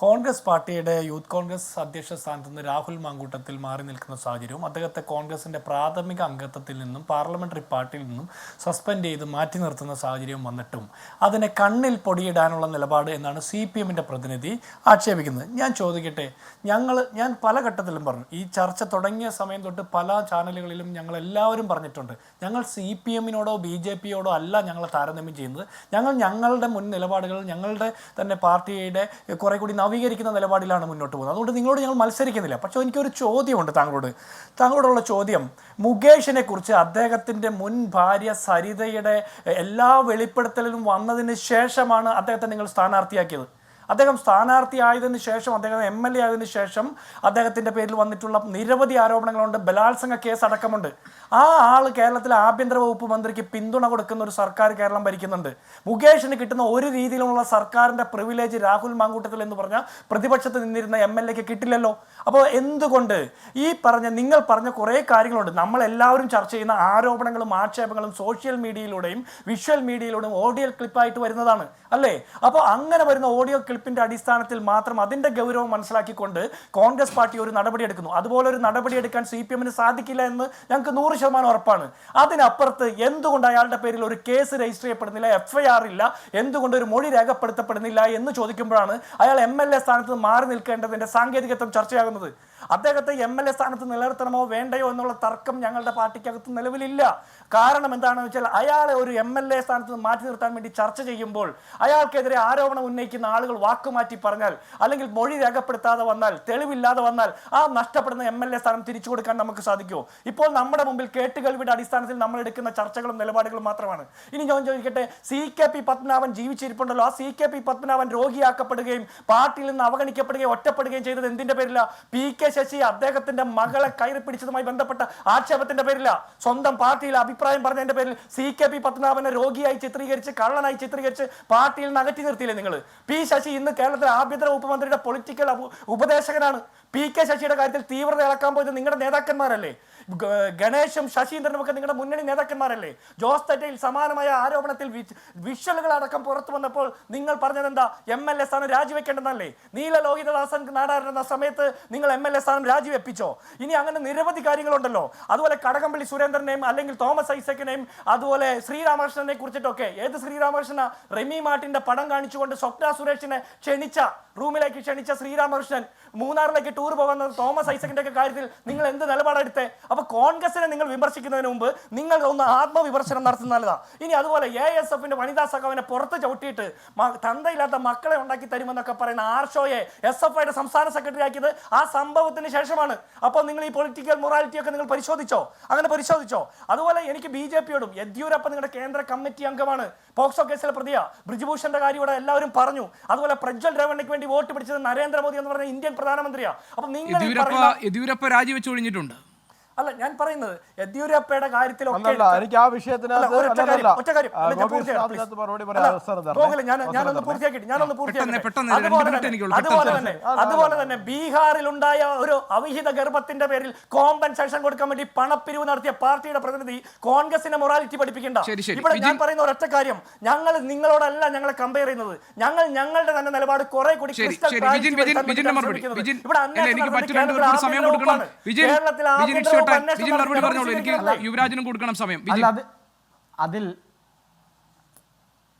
കോൺഗ്രസ് പാർട്ടിയുടെ യൂത്ത് കോൺഗ്രസ് അധ്യക്ഷ സ്ഥാനത്ത് നിന്ന് രാഹുൽ മാങ്കൂട്ടത്തിൽ മാറി നിൽക്കുന്ന സാഹചര്യവും അദ്ദേഹത്തെ കോൺഗ്രസിൻ്റെ പ്രാഥമിക അംഗത്വത്തിൽ നിന്നും പാർലമെൻ്ററി പാർട്ടിയിൽ നിന്നും സസ്പെൻഡ് ചെയ്ത് മാറ്റി നിർത്തുന്ന സാഹചര്യം വന്നിട്ടും അതിനെ കണ്ണിൽ പൊടിയിടാനുള്ള നിലപാട് എന്നാണ് CPM-ൻ്റെ പ്രതിനിധി ആക്ഷേപിക്കുന്നത്. ഞാൻ ചോദിക്കട്ടെ, ഞാൻ പല ഘട്ടത്തിലും പറഞ്ഞു, ഈ ചർച്ച തുടങ്ങിയ സമയം തൊട്ട് പല ചാനലുകളിലും ഞങ്ങളെല്ലാവരും പറഞ്ഞിട്ടുണ്ട്, ഞങ്ങൾ CPM-നോടോ BJP-യോടോ അല്ല ഞങ്ങൾ താരതമ്യം ചെയ്യുന്നത്. ഞങ്ങളുടെ മുൻ നിലപാടുകൾ ഞങ്ങളുടെ തന്നെ പാർട്ടിയുടെ കുറെ കൂടി നവീകരിക്കുന്ന നിലപാടിലാണ് മുന്നോട്ട് പോകുന്നത്. അതുകൊണ്ട് നിങ്ങളോട് ഞങ്ങൾ മത്സരിക്കുന്നില്ല. പക്ഷേ എനിക്കൊരു ചോദ്യമുണ്ട് താങ്കളോടുള്ള ചോദ്യം, മുകേഷിനെ കുറിച്ച് അദ്ദേഹത്തിൻ്റെ മുൻ ഭാര്യ സരിതയുടെ എല്ലാ വെളിപ്പെടുത്തലിലും വന്നതിന് ശേഷമാണ് അദ്ദേഹത്തെ നിങ്ങൾ സ്ഥാനാർത്ഥിയാക്കിയത്. അദ്ദേഹം സ്ഥാനാർത്ഥിയായതിനു ശേഷം, അദ്ദേഹം MLA ആയതിനു ശേഷം അദ്ദേഹത്തിൻ്റെ പേരിൽ വന്നിട്ടുള്ള നിരവധി ആരോപണങ്ങളുണ്ട്. ബലാത്സംഗ കേസ് അടക്കമുണ്ട്. ആ ആൾ കേരളത്തിലെ ആഭ്യന്തര വകുപ്പ് മന്ത്രിക്ക് പിന്തുണ കൊടുക്കുന്ന ഒരു സർക്കാർ കേരളം ഭരിക്കുന്നുണ്ട്. മുകേഷിന് കിട്ടുന്ന ഒരു രീതിയിലുള്ള സർക്കാരിൻ്റെ പ്രിവിലേജ് രാഹുൽ മാങ്കൂട്ടത്തിൽ എന്ന് പറഞ്ഞാൽ പ്രതിപക്ഷത്ത് നിന്നിരുന്ന MLA-ക്ക് കിട്ടില്ലല്ലോ. അപ്പോൾ എന്തുകൊണ്ട് നിങ്ങൾ പറഞ്ഞ കുറേ കാര്യങ്ങളുണ്ട്, നമ്മളെല്ലാവരും ചർച്ച ചെയ്യുന്ന ആരോപണങ്ങളും ആക്ഷേപങ്ങളും സോഷ്യൽ മീഡിയയിലൂടെയും വിഷ്വൽ മീഡിയയിലൂടെയും ഓഡിയോ ക്ലിപ്പായിട്ട് വരുന്നതാണ് അല്ലേ? അപ്പോൾ അങ്ങനെ വരുന്ന ഓഡിയോ ക്ലിപ്പിൻ്റെ അടിസ്ഥാനത്തിൽ മാത്രം അതിൻ്റെ ഗൗരവം മനസ്സിലാക്കിക്കൊണ്ട് കോൺഗ്രസ് പാർട്ടി ഒരു നടപടി എടുക്കുന്നു. അതുപോലെ ഒരു നടപടി എടുക്കാൻ CPM-ന് സാധിക്കില്ല എന്ന് ഞങ്ങൾക്ക് 100% ഉറപ്പാണ്. അതിനപ്പുറത്ത് എന്തുകൊണ്ട് അയാളുടെ പേരിൽ ഒരു കേസ് രജിസ്റ്റർ ചെയ്യപ്പെടുന്നില്ല, FIR ഇല്ല, എന്തുകൊണ്ട് ഒരു മൊഴി രേഖപ്പെടുത്തപ്പെടുന്നില്ല എന്ന് ചോദിക്കുമ്പോഴാണ് അയാൾ MLA സ്ഥാനത്ത് നിന്ന് മാറി നിൽക്കേണ്ടതിൻ്റെ സാങ്കേതികത്വം ചർച്ചയാകുന്നത്. അദ്ദേഹത്തെ MLA സ്ഥാനത്ത് നിലനിർത്തണമോ വേണ്ടയോ എന്നുള്ള തർക്കം ഞങ്ങളുടെ പാർട്ടിക്കകത്ത് നിലവിലില്ല. കാരണം എന്താണെന്ന് വെച്ചാൽ അയാളെ ഒരു MLA സ്ഥാനത്ത് നിന്ന് മാറ്റി നിർത്താൻ വേണ്ടി ചർച്ച ചെയ്യുമ്പോൾ അയാൾക്കെതിരെ ആരോപണം ഉന്നയിക്കുന്ന ആളുകൾ വാക്കുമാറ്റി പറഞ്ഞാൽ, അല്ലെങ്കിൽ മൊഴി രേഖപ്പെടുത്താതെ വന്നാൽ, തെളിവില്ലാതെ വന്നാൽ ആ നഷ്ടപ്പെടുന്ന MLA സ്ഥാനം തിരിച്ചു കൊടുക്കാൻ നമുക്ക് സാധിക്കുമോ? ഇപ്പോൾ നമ്മുടെ മുമ്പിൽ കേട്ടുകേൾവിയുടെ അടിസ്ഥാനത്തിൽ നമ്മൾ എടുക്കുന്ന ചർച്ചകളും നിലപാടുകളും മാത്രമാണ്. ഇനി ഞാൻ ചോദിക്കട്ടെ, CKP പത്മനാഭൻ ജീവിച്ചിരിപ്പുണ്ടല്ലോ, ആ CKP പത്മനാഭൻ രോഗിയാക്കപ്പെടുകയും പാർട്ടിയിൽ നിന്ന് അവഗണിക്കപ്പെടുകയും ഒറ്റപ്പെടുകയും ചെയ്തത് എന്തിന്റെ പേരില? PK ശശി അദ്ദേഹത്തിന്റെ മകളെ കയറി പിടിച്ചതുമായി ബന്ധപ്പെട്ട ആക്ഷേപത്തിന്റെ പേരില, സ്വന്തം പാർട്ടിയിൽ അഭിപ്രായം പറഞ്ഞതിന്റെ പേരിൽ CKP പത്മനാഭനെ രോഗിയായി ചിത്രീകരിച്ച്, കള്ളനായി ചിത്രീകരിച്ച് പാർട്ടിയിൽ നിന്ന് അകറ്റി നിർത്തിയില്ലേ നിങ്ങൾ? P ശശി ഇന്ന് കേരളത്തിലെ ആഭ്യന്തര വകുപ്പ് മന്ത്രിയുടെ പൊളിറ്റിക്കൽ ഉപദേശകനാണ്. PK ശശിയുടെ കാര്യത്തിൽ തീവ്രത ഇളക്കാൻ പോയത് നിങ്ങളുടെ നേതാക്കന്മാരല്ലേ? ഗണേശും ശശീന്ദ്രനും ഒക്കെ നിങ്ങളുടെ മുന്നണി നേതാക്കന്മാരല്ലേ? ജോസ് തെറ്റയിൽ സമാനമായ ആരോപണത്തിൽ വിഷ്വലുകൾ അടക്കം പുറത്തു വന്നപ്പോൾ നിങ്ങൾ പറഞ്ഞതെന്താ? MLA സ്ഥാനം രാജിവെക്കേണ്ടെന്നല്ലേ? നീലലോഹിതദാസൻ നാടായിരുന്ന സമയത്ത് നിങ്ങൾ MLA സ്ഥാനം രാജിവെപ്പിച്ചോ? ഇനി അങ്ങനെ നിരവധി കാര്യങ്ങളുണ്ടല്ലോ. അതുപോലെ കടകംപള്ളി സുരേന്ദ്രനെയും അല്ലെങ്കിൽ തോമസ് ഐസക്കിനെയും അതുപോലെ ശ്രീരാമകൃഷ്ണനെ കുറിച്ചിട്ടൊക്കെ, ഏത് ശ്രീരാമകൃഷ്ണ? റെമി മാർട്ടിന്റെ പടം കാണിച്ചുകൊണ്ട് സ്വപ്ന സുരേഷിനെ റൂമിലേക്ക് ക്ഷണിച്ച ശ്രീരാമകൃഷ്ണൻ മൂന്നാറിലേക്ക് ടൂർ പോകുന്ന തോമസ് ഐസക്കിന്റെ ഒക്കെ കാര്യത്തിൽ നിങ്ങൾ എന്ത് നിലപാടെടുത്തേ? അപ്പൊ കോൺഗ്രസിനെ നിങ്ങൾ വിമർശിക്കുന്നതിന് മുമ്പ് നിങ്ങൾ ഒന്ന് ആത്മവിമർശനം നടത്തുന്നതാ. ഇനി അതുപോലെ ASF-ന്റെ വനിതാ സഖാവിനെ പുറത്ത് ചവിട്ടിയിട്ട് തന്തയില്ലാത്ത മക്കളെ ഉണ്ടാക്കി തരുമെന്നൊക്കെ പറയുന്ന ആർഷോയെ SFIയുടെ സംസ്ഥാന സെക്രട്ടറി ആക്കിയത് ആ സംഭവത്തിന് ശേഷമാണ്. അപ്പോൾ നിങ്ങൾ ഈ പൊളിറ്റിക്കൽ മൊറാലിറ്റി ഒക്കെ നിങ്ങൾ പരിശോധിച്ചോ? അതുപോലെ എനിക്ക് BJP-യോടും, യെദ്യൂരപ്പ നിങ്ങളുടെ കേന്ദ്ര കമ്മിറ്റി അംഗമാണ്, പോക്സോ കേസിലെ പ്രതിയാ, ബ്രിജ്ഭൂഷന്റെ കാര്യം ഇവിടെ എല്ലാവരും പറഞ്ഞു. അതുപോലെ പ്രജ്വൽ രേവണ്ണയ്ക്ക് വേണ്ടി വോട്ട് പിടിച്ചത് നരേന്ദ്രമോദി എന്ന് പറഞ്ഞ ഇന്ത്യൻ പ്രധാനമന്ത്രിയാ. അപ്പൊ യെദ്യൂരപ്പ രാജിവെച്ച് ഒഴിഞ്ഞിട്ടുണ്ട്. അല്ല, ഞാൻ പറയുന്നത് യെദ്യൂരപ്പയുടെ കാര്യത്തിലൊക്കെ എനിക്ക് ആ വിഷയത്തിന് അതുപോലെ തന്നെ ബീഹാറിൽ ഉണ്ടായ ഒരു അവിഹിത ഗർഭത്തിന്റെ പേരിൽ കോമ്പൻസേഷൻ കൊടുക്കാൻ വേണ്ടി പണപ്പിരിവ് നടത്തിയ പാർട്ടിയുടെ പ്രതിനിധി കോൺഗ്രസിന്റെ മൊറാലിറ്റി പഠിപ്പിക്കേണ്ട. ഇവിടെ ഞാൻ പറയുന്ന ഒരൊറ്റ കാര്യം, ഞങ്ങൾ നിങ്ങളോടല്ല ഞങ്ങളെ കമ്പയർ ചെയ്യുന്നത്, ഞങ്ങൾ ഞങ്ങളുടെ തന്നെ നിലപാട് കുറെ കൂടി യുവരാജനും കൊടുക്കണം സമയം.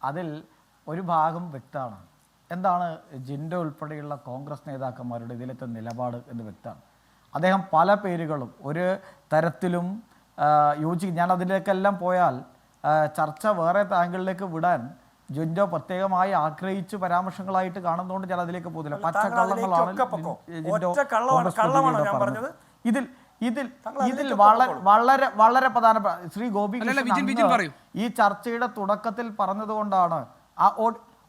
അതിൽ ഒരു ഭാഗം വ്യക്തമാണ്. എന്താണ് ജിൻഡോ ഉൾപ്പെടെയുള്ള കോൺഗ്രസ് നേതാക്കന്മാരുടെ ഇതിലത്തെ നിലപാട് എന്ന് വ്യക്തമാണ്. അദ്ദേഹം പല പേരുകളും ഒരു തരത്തിലും ഞാൻ അതിലേക്കെല്ലാം പോയാൽ ചർച്ച വേറെ ആംഗിളിലേക്ക് വിടാൻ ജിൻഡോ പ്രത്യേകമായി ആഗ്രഹിച്ച് പരാമർശങ്ങളായിട്ട് കാണുന്നതുകൊണ്ട് ഞാൻ അതിലേക്ക് പോകുന്നില്ല. പച്ചക്കള്ളങ്ങളാണ് പറഞ്ഞത്. ഇതിൽ വളരെ പ്രധാനപ്പെട്ട ശ്രീ ഗോപി ഈ ചർച്ചയുടെ തുടക്കത്തിൽ പറഞ്ഞതുകൊണ്ടാണ് ആ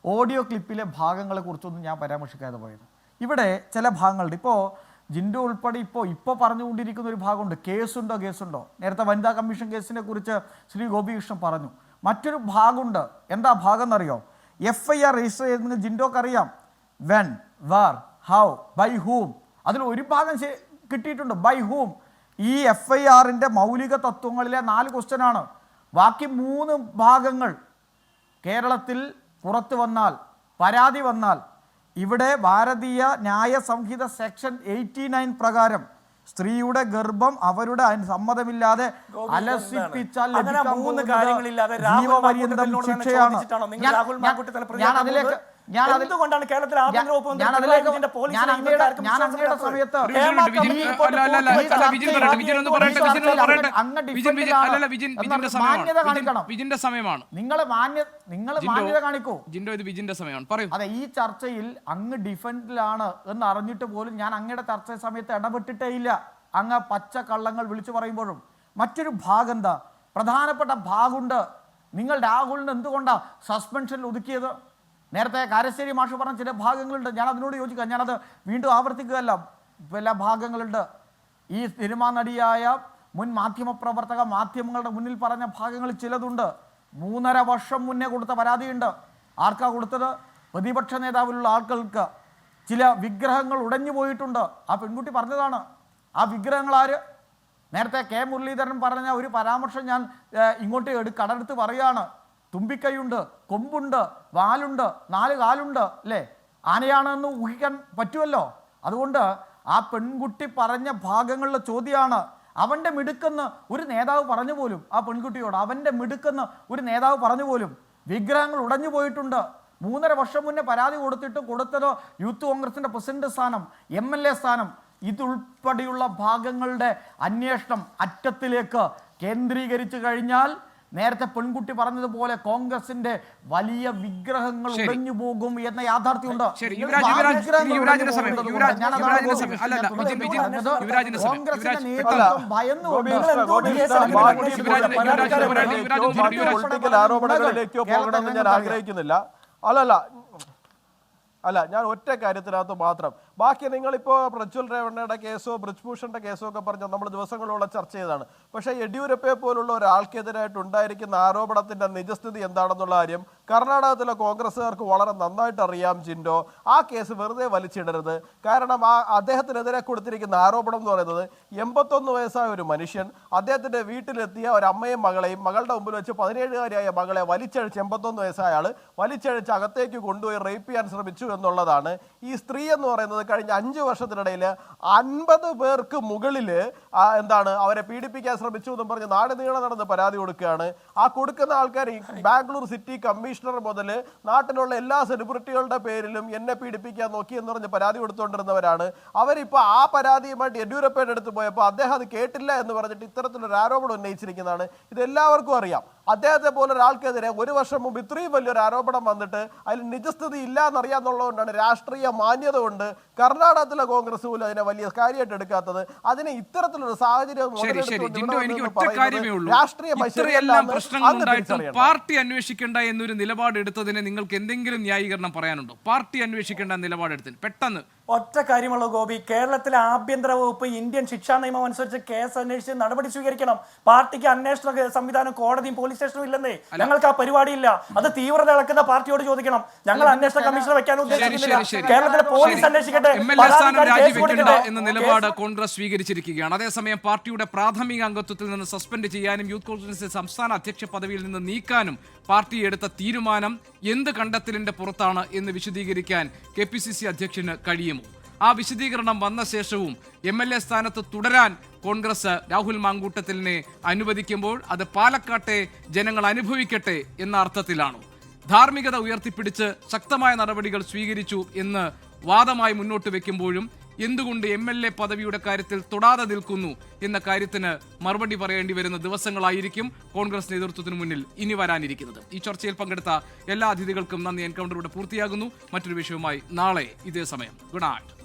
ഓഡിയോ ക്ലിപ്പിലെ ഭാഗങ്ങളെ കുറിച്ചൊന്നും ഞാൻ പരാമർശിക്കാതെ പോയത്. ഇവിടെ ചില ഭാഗങ്ങളുണ്ട്. ഇപ്പോൾ ജിൻഡോ ഉൾപ്പെടെ ഇപ്പോൾ പറഞ്ഞുകൊണ്ടിരിക്കുന്ന ഒരു ഭാഗമുണ്ട്, കേസുണ്ടോ. നേരത്തെ വനിതാ കമ്മീഷൻ കേസിനെ കുറിച്ച് ശ്രീ ഗോപികൃഷ്ണൻ പറഞ്ഞു. മറ്റൊരു ഭാഗമുണ്ട്. എന്താ ഭാഗം എന്നറിയോ? FIR രജിസ്റ്റർ ചെയ്തെങ്കിൽ ജിൻഡോക്ക് അറിയാം. When, where, how, by whom. അതിൽ ഒരു ഭാഗം കിട്ടിയിട്ടുണ്ട്, ബൈ ഹൂം. ഈ FIR-ന്റെ മൗലിക തത്വങ്ങളിലെ 4 ക്വസ്റ്റ്യനാണ്. ബാക്കി 3 ഭാഗങ്ങൾ കേരളത്തിൽ പുറത്തു വന്നാൽ, പരാതി വന്നാൽ, ഇവിടെ ഭാരതീയ ന്യായ സംഹിത സെക്ഷൻ 89 പ്രകാരം സ്ത്രീയുടെ ഗർഭം അവരുടെ സമ്മതമില്ലാതെ അലസിപ്പിച്ചാൽ ജീവപര്യന്തം ശിക്ഷയാണ്. ഞാൻ അതിലേക്ക് നിങ്ങളെ മാന്യത കാണിക്കൂ. അതെ, ഈ ചർച്ചയിൽ അങ്ങ് ഡിഫൻഡിലാണ് എന്ന് അറിഞ്ഞിട്ട് പോലും ഞാൻ അങ്ങയുടെ ചർച്ച സമയത്ത് ഇടപെട്ടിട്ടേ ഇല്ല. അങ്ങ് പച്ച കള്ളങ്ങൾ വിളിച്ചു പറയുമ്പോഴും മറ്റൊരു ഭാഗം എന്താ, പ്രധാനപ്പെട്ട ഭാഗമുണ്ട്. നിങ്ങൾ രാഹുലിന് എന്തുകൊണ്ടാണ് സസ്പെൻഷനിൽ ഒതുക്കിയത്? നേരത്തെ കാരശ്ശേരി മാഷ് പറഞ്ഞ ചില ഭാഗങ്ങളുണ്ട്, ഞാൻ അതിനോട് യോജിക്കാം. ഞാനത് വീണ്ടും ആവർത്തിക്കുകയല്ല. പല ഭാഗങ്ങളുണ്ട്. ഈ സിനിമാ നടിയായ മുൻ മാധ്യമപ്രവർത്തക മാധ്യമങ്ങളുടെ മുന്നിൽ പറഞ്ഞ ഭാഗങ്ങളിൽ ചിലതുണ്ട്. 3.5 വർഷം മുന്നേ കൊടുത്ത പരാതിയുണ്ട്. ആർക്കാ കൊടുത്തത്? പ്രതിപക്ഷ നേതാവിലുള്ള ആൾക്കാർക്ക്. ചില വിഗ്രഹങ്ങൾ ഉടഞ്ഞു പോയിട്ടുണ്ട്. ആ പെൺകുട്ടി പറഞ്ഞതാണ്. ആ വിഗ്രഹങ്ങൾ ആര്? നേരത്തെ കെ മുരളീധരൻ പറഞ്ഞ ഒരു പരാമർശം ഞാൻ ഇങ്ങോട്ട് കടമെടുത്ത് പറയുകയാണ്. തുമ്പിക്കൈയുണ്ട്, കൊമ്പുണ്ട്, വാലുണ്ട്, 4 കാലുണ്ട്, അല്ലേ? ആനയാണെന്ന് ഊഹിക്കാൻ പറ്റുമല്ലോ. അതുകൊണ്ട് ആ പെൺകുട്ടി പറഞ്ഞ ഭാഗങ്ങളിലെ ചോദ്യമാണ്. അവൻ്റെ മിടുക്കെന്ന് ഒരു നേതാവ് പറഞ്ഞു പോലും, ആ പെൺകുട്ടിയോട് അവൻ്റെ മിടുക്കെന്ന് ഒരു നേതാവ് പറഞ്ഞു പോലും. വിഗ്രഹങ്ങൾ ഉടഞ്ഞു പോയിട്ടുണ്ട്. 3.5 വർഷം മുന്നേ പരാതി കൊടുത്തത് യൂത്ത് കോൺഗ്രസിൻ്റെ പ്രസിഡന്റ് സ്ഥാനം, MLA സ്ഥാനം, ഇതുൾപ്പെടെയുള്ള ഭാഗങ്ങളുടെ അന്വേഷണം അറ്റത്തിലേക്ക് കേന്ദ്രീകരിച്ചു കഴിഞ്ഞാൽ നേരത്തെ പെൺകുട്ടി പറഞ്ഞതുപോലെ കോൺഗ്രസിന്റെ വലിയ വിഗ്രഹങ്ങൾ ഉടഞ്ഞു പോകും എന്ന യാഥാർത്ഥ്യമുണ്ട്. കോൺഗ്രസിന്റെ നേതൃത്വം ആരോപണങ്ങളിലേക്കോ പോകണമെന്ന് ഞാൻ ആഗ്രഹിക്കുന്നില്ല. അല്ല, ഞാൻ ഒറ്റ കാര്യത്തിനകത്ത് മാത്രം. ബാക്കി നിങ്ങളിപ്പോൾ പ്രജ്വൽ രേവണ്ണയുടെ കേസോ ബ്രിജ്ഭൂഷന്റെ കേസോ ഒക്കെ പറഞ്ഞാൽ നമ്മൾ ദിവസങ്ങളോളം ചർച്ച ചെയ്തതാണ്. പക്ഷേ യെഡ്യൂരപ്പയെ പോലുള്ള ഒരാൾക്കെതിരായിട്ട് ഉണ്ടായിരിക്കുന്ന ആരോപണത്തിന്റെ നിജസ്ഥിതി എന്താണെന്നുള്ള കാര്യം കർണാടകത്തിലെ കോൺഗ്രസ്സുകാർക്ക് വളരെ നന്നായിട്ട് അറിയാം. ജിൻഡോ, ആ കേസ് വെറുതെ വലിച്ചിടരുത്. കാരണം അദ്ദേഹത്തിനെതിരെ കൊടുത്തിരിക്കുന്ന ആരോപണം എന്ന് പറയുന്നത് 81 വയസ്സായ ഒരു മനുഷ്യൻ അദ്ദേഹത്തിന്റെ വീട്ടിലെത്തിയ ഒരു അമ്മയും മകളെയും മകളുടെ മുമ്പിൽ വെച്ച് 17കാരിയായ മകളെ വലിച്ചഴിച്ച് 81 വയസ്സായ ആള് വലിച്ചഴിച്ച് അകത്തേക്ക് കൊണ്ടുപോയി റേപ്പ് ചെയ്യാൻ ശ്രമിച്ചു എന്നുള്ളതാണ്. ഈ സ്ത്രീ എന്ന് പറയുന്നത് കഴിഞ്ഞ 5 വർഷത്തിനിടയിൽ 50 പേർക്ക് മുകളിൽ അവരെ പീഡിപ്പിക്കാൻ ശ്രമിച്ചു എന്നും പറഞ്ഞ് നാട് നീളെ നടന്ന് പരാതി കൊടുക്കുകയാണ്. ആ കൊടുക്കുന്ന ആൾക്കാർ ബാംഗ്ലൂർ സിറ്റി കമ്മീഷണർ മുതൽ നാട്ടിലുള്ള എല്ലാ സെലിബ്രിറ്റികളുടെ പേരിലും എന്നെ പീഡിപ്പിക്കാൻ നോക്കി എന്ന് പറഞ്ഞ് പരാതി കൊടുത്തുകൊണ്ടിരുന്നവരാണ്. അവരിപ്പോൾ ആ പരാതിയുമായിട്ട് യെഡ്യൂരപ്പയുടെ അടുത്ത് പോയപ്പോൾ അദ്ദേഹം അത് കേട്ടില്ല എന്ന് പറഞ്ഞിട്ട് ഇത്തരത്തിലൊരു ആരോപണം ഉന്നയിച്ചിരിക്കുന്നതാണ്. ഇതെല്ലാവർക്കും അറിയാം. അദ്ദേഹത്തെ പോലെ ഒരാൾക്കെതിരെ 1 വർഷം മുമ്പ് ഇത്രയും വലിയൊരു ആരോപണം വന്നിട്ട് അതിൽ നിജസ്ഥിതി ഇല്ല എന്നറിയാന്നുള്ളതുകൊണ്ടാണ്, രാഷ്ട്രീയ മാന്യത കൊണ്ട് കർണാടകത്തിലെ കോൺഗ്രസ് പോലും അതിനെ വലിയ കാര്യമായിട്ട് എടുക്കാത്തത്. അതിനെ ഇത്തരത്തിലൊരു സാഹചര്യം പാർട്ടി അന്വേഷിക്കേണ്ട എന്നൊരു നിലപാടെടുത്തതിനെ നിങ്ങൾക്ക് എന്തെങ്കിലും ന്യായീകരണം പറയാനുണ്ടോ? പാർട്ടി അന്വേഷിക്കേണ്ട നിലപാടെടുത്തതിന് പെട്ടെന്ന് ഒറ്റ കാര്യമുള്ള ഗോപി, കേരളത്തിലെ ആഭ്യന്തര വകുപ്പ് ഇന്ത്യൻ ശിക്ഷാ നിയമം അനുസരിച്ച് കേസ് അന്വേഷിച്ച് നടപടി സ്വീകരിക്കണം. പാർട്ടിക്ക് അന്വേഷണ സംവിധാനം കോടതിയും പോലീസ് സ്റ്റേഷനും ഇല്ലെന്നേ. ഞങ്ങൾക്ക് ആ പരിപാടിയില്ല. അത് തീവ്രത ഇളക്കുന്ന പാർട്ടിയോട് ചോദിക്കണം. ഞങ്ങൾ അന്വേഷണ കമ്മീഷനെ വെക്കാൻ ഉദ്ദേശിക്കുന്നില്ല. കേരളത്തിലെ പോലീസ് അന്വേഷിക്കട്ടെ എന്ന നിലപാട് കോൺഗ്രസ് സ്വീകരിച്ചിരിക്കുകയാണ്. അതേസമയം പാർട്ടിയുടെ പ്രാഥമിക അംഗത്വത്തിൽ നിന്ന് സസ്പെൻഡ് ചെയ്യാനും യൂത്ത് കോൺഗ്രസ് സംസ്ഥാന അധ്യക്ഷ പദവിയിൽ നിന്ന് നീക്കാനും പാർട്ടി എടുത്ത തീരുമാനം എന്ത് കണ്ടെത്തലിന്റെ പുറത്താണ് എന്ന് വിശദീകരിക്കാൻ KPCC അധ്യക്ഷന് കഴിയുമോ? ആ വിശദീകരണം വന്ന ശേഷവും MLA സ്ഥാനത്ത് തുടരാൻ കോൺഗ്രസ് രാഹുൽ മാങ്കൂട്ടത്തിലിനെ അനുവദിക്കുമ്പോൾ അത് പാലക്കാട്ടെ ജനങ്ങൾ അനുഭവിക്കട്ടെ എന്ന അർത്ഥത്തിലാണോ? ധാർമ്മികത ഉയർത്തിപ്പിടിച്ച് ശക്തമായ നടപടികൾ സ്വീകരിച്ചു എന്ന് വാദമായി മുന്നോട്ട് വെക്കുമ്പോഴും എന്തുകൊണ്ട് MLA പദവിയുടെ കാര്യത്തിൽ തൊടാതെ നിൽക്കുന്നു എന്ന കാര്യത്തിന് മറുപടി പറയേണ്ടി വരുന്ന ദിവസങ്ങളായിരിക്കും കോൺഗ്രസ് നേതൃത്വത്തിന് മുന്നിൽ ഇനി വരാനിരിക്കുന്നത്. ഈ ചർച്ചയിൽ പങ്കെടുത്ത എല്ലാ അതിഥികൾക്കും നന്ദി. എൻകൗണ്ടർ ഇവിടെ പൂർത്തിയാകുന്നു. മറ്റൊരു വിഷയവുമായി നാളെ ഇതേ സമയം. Good night.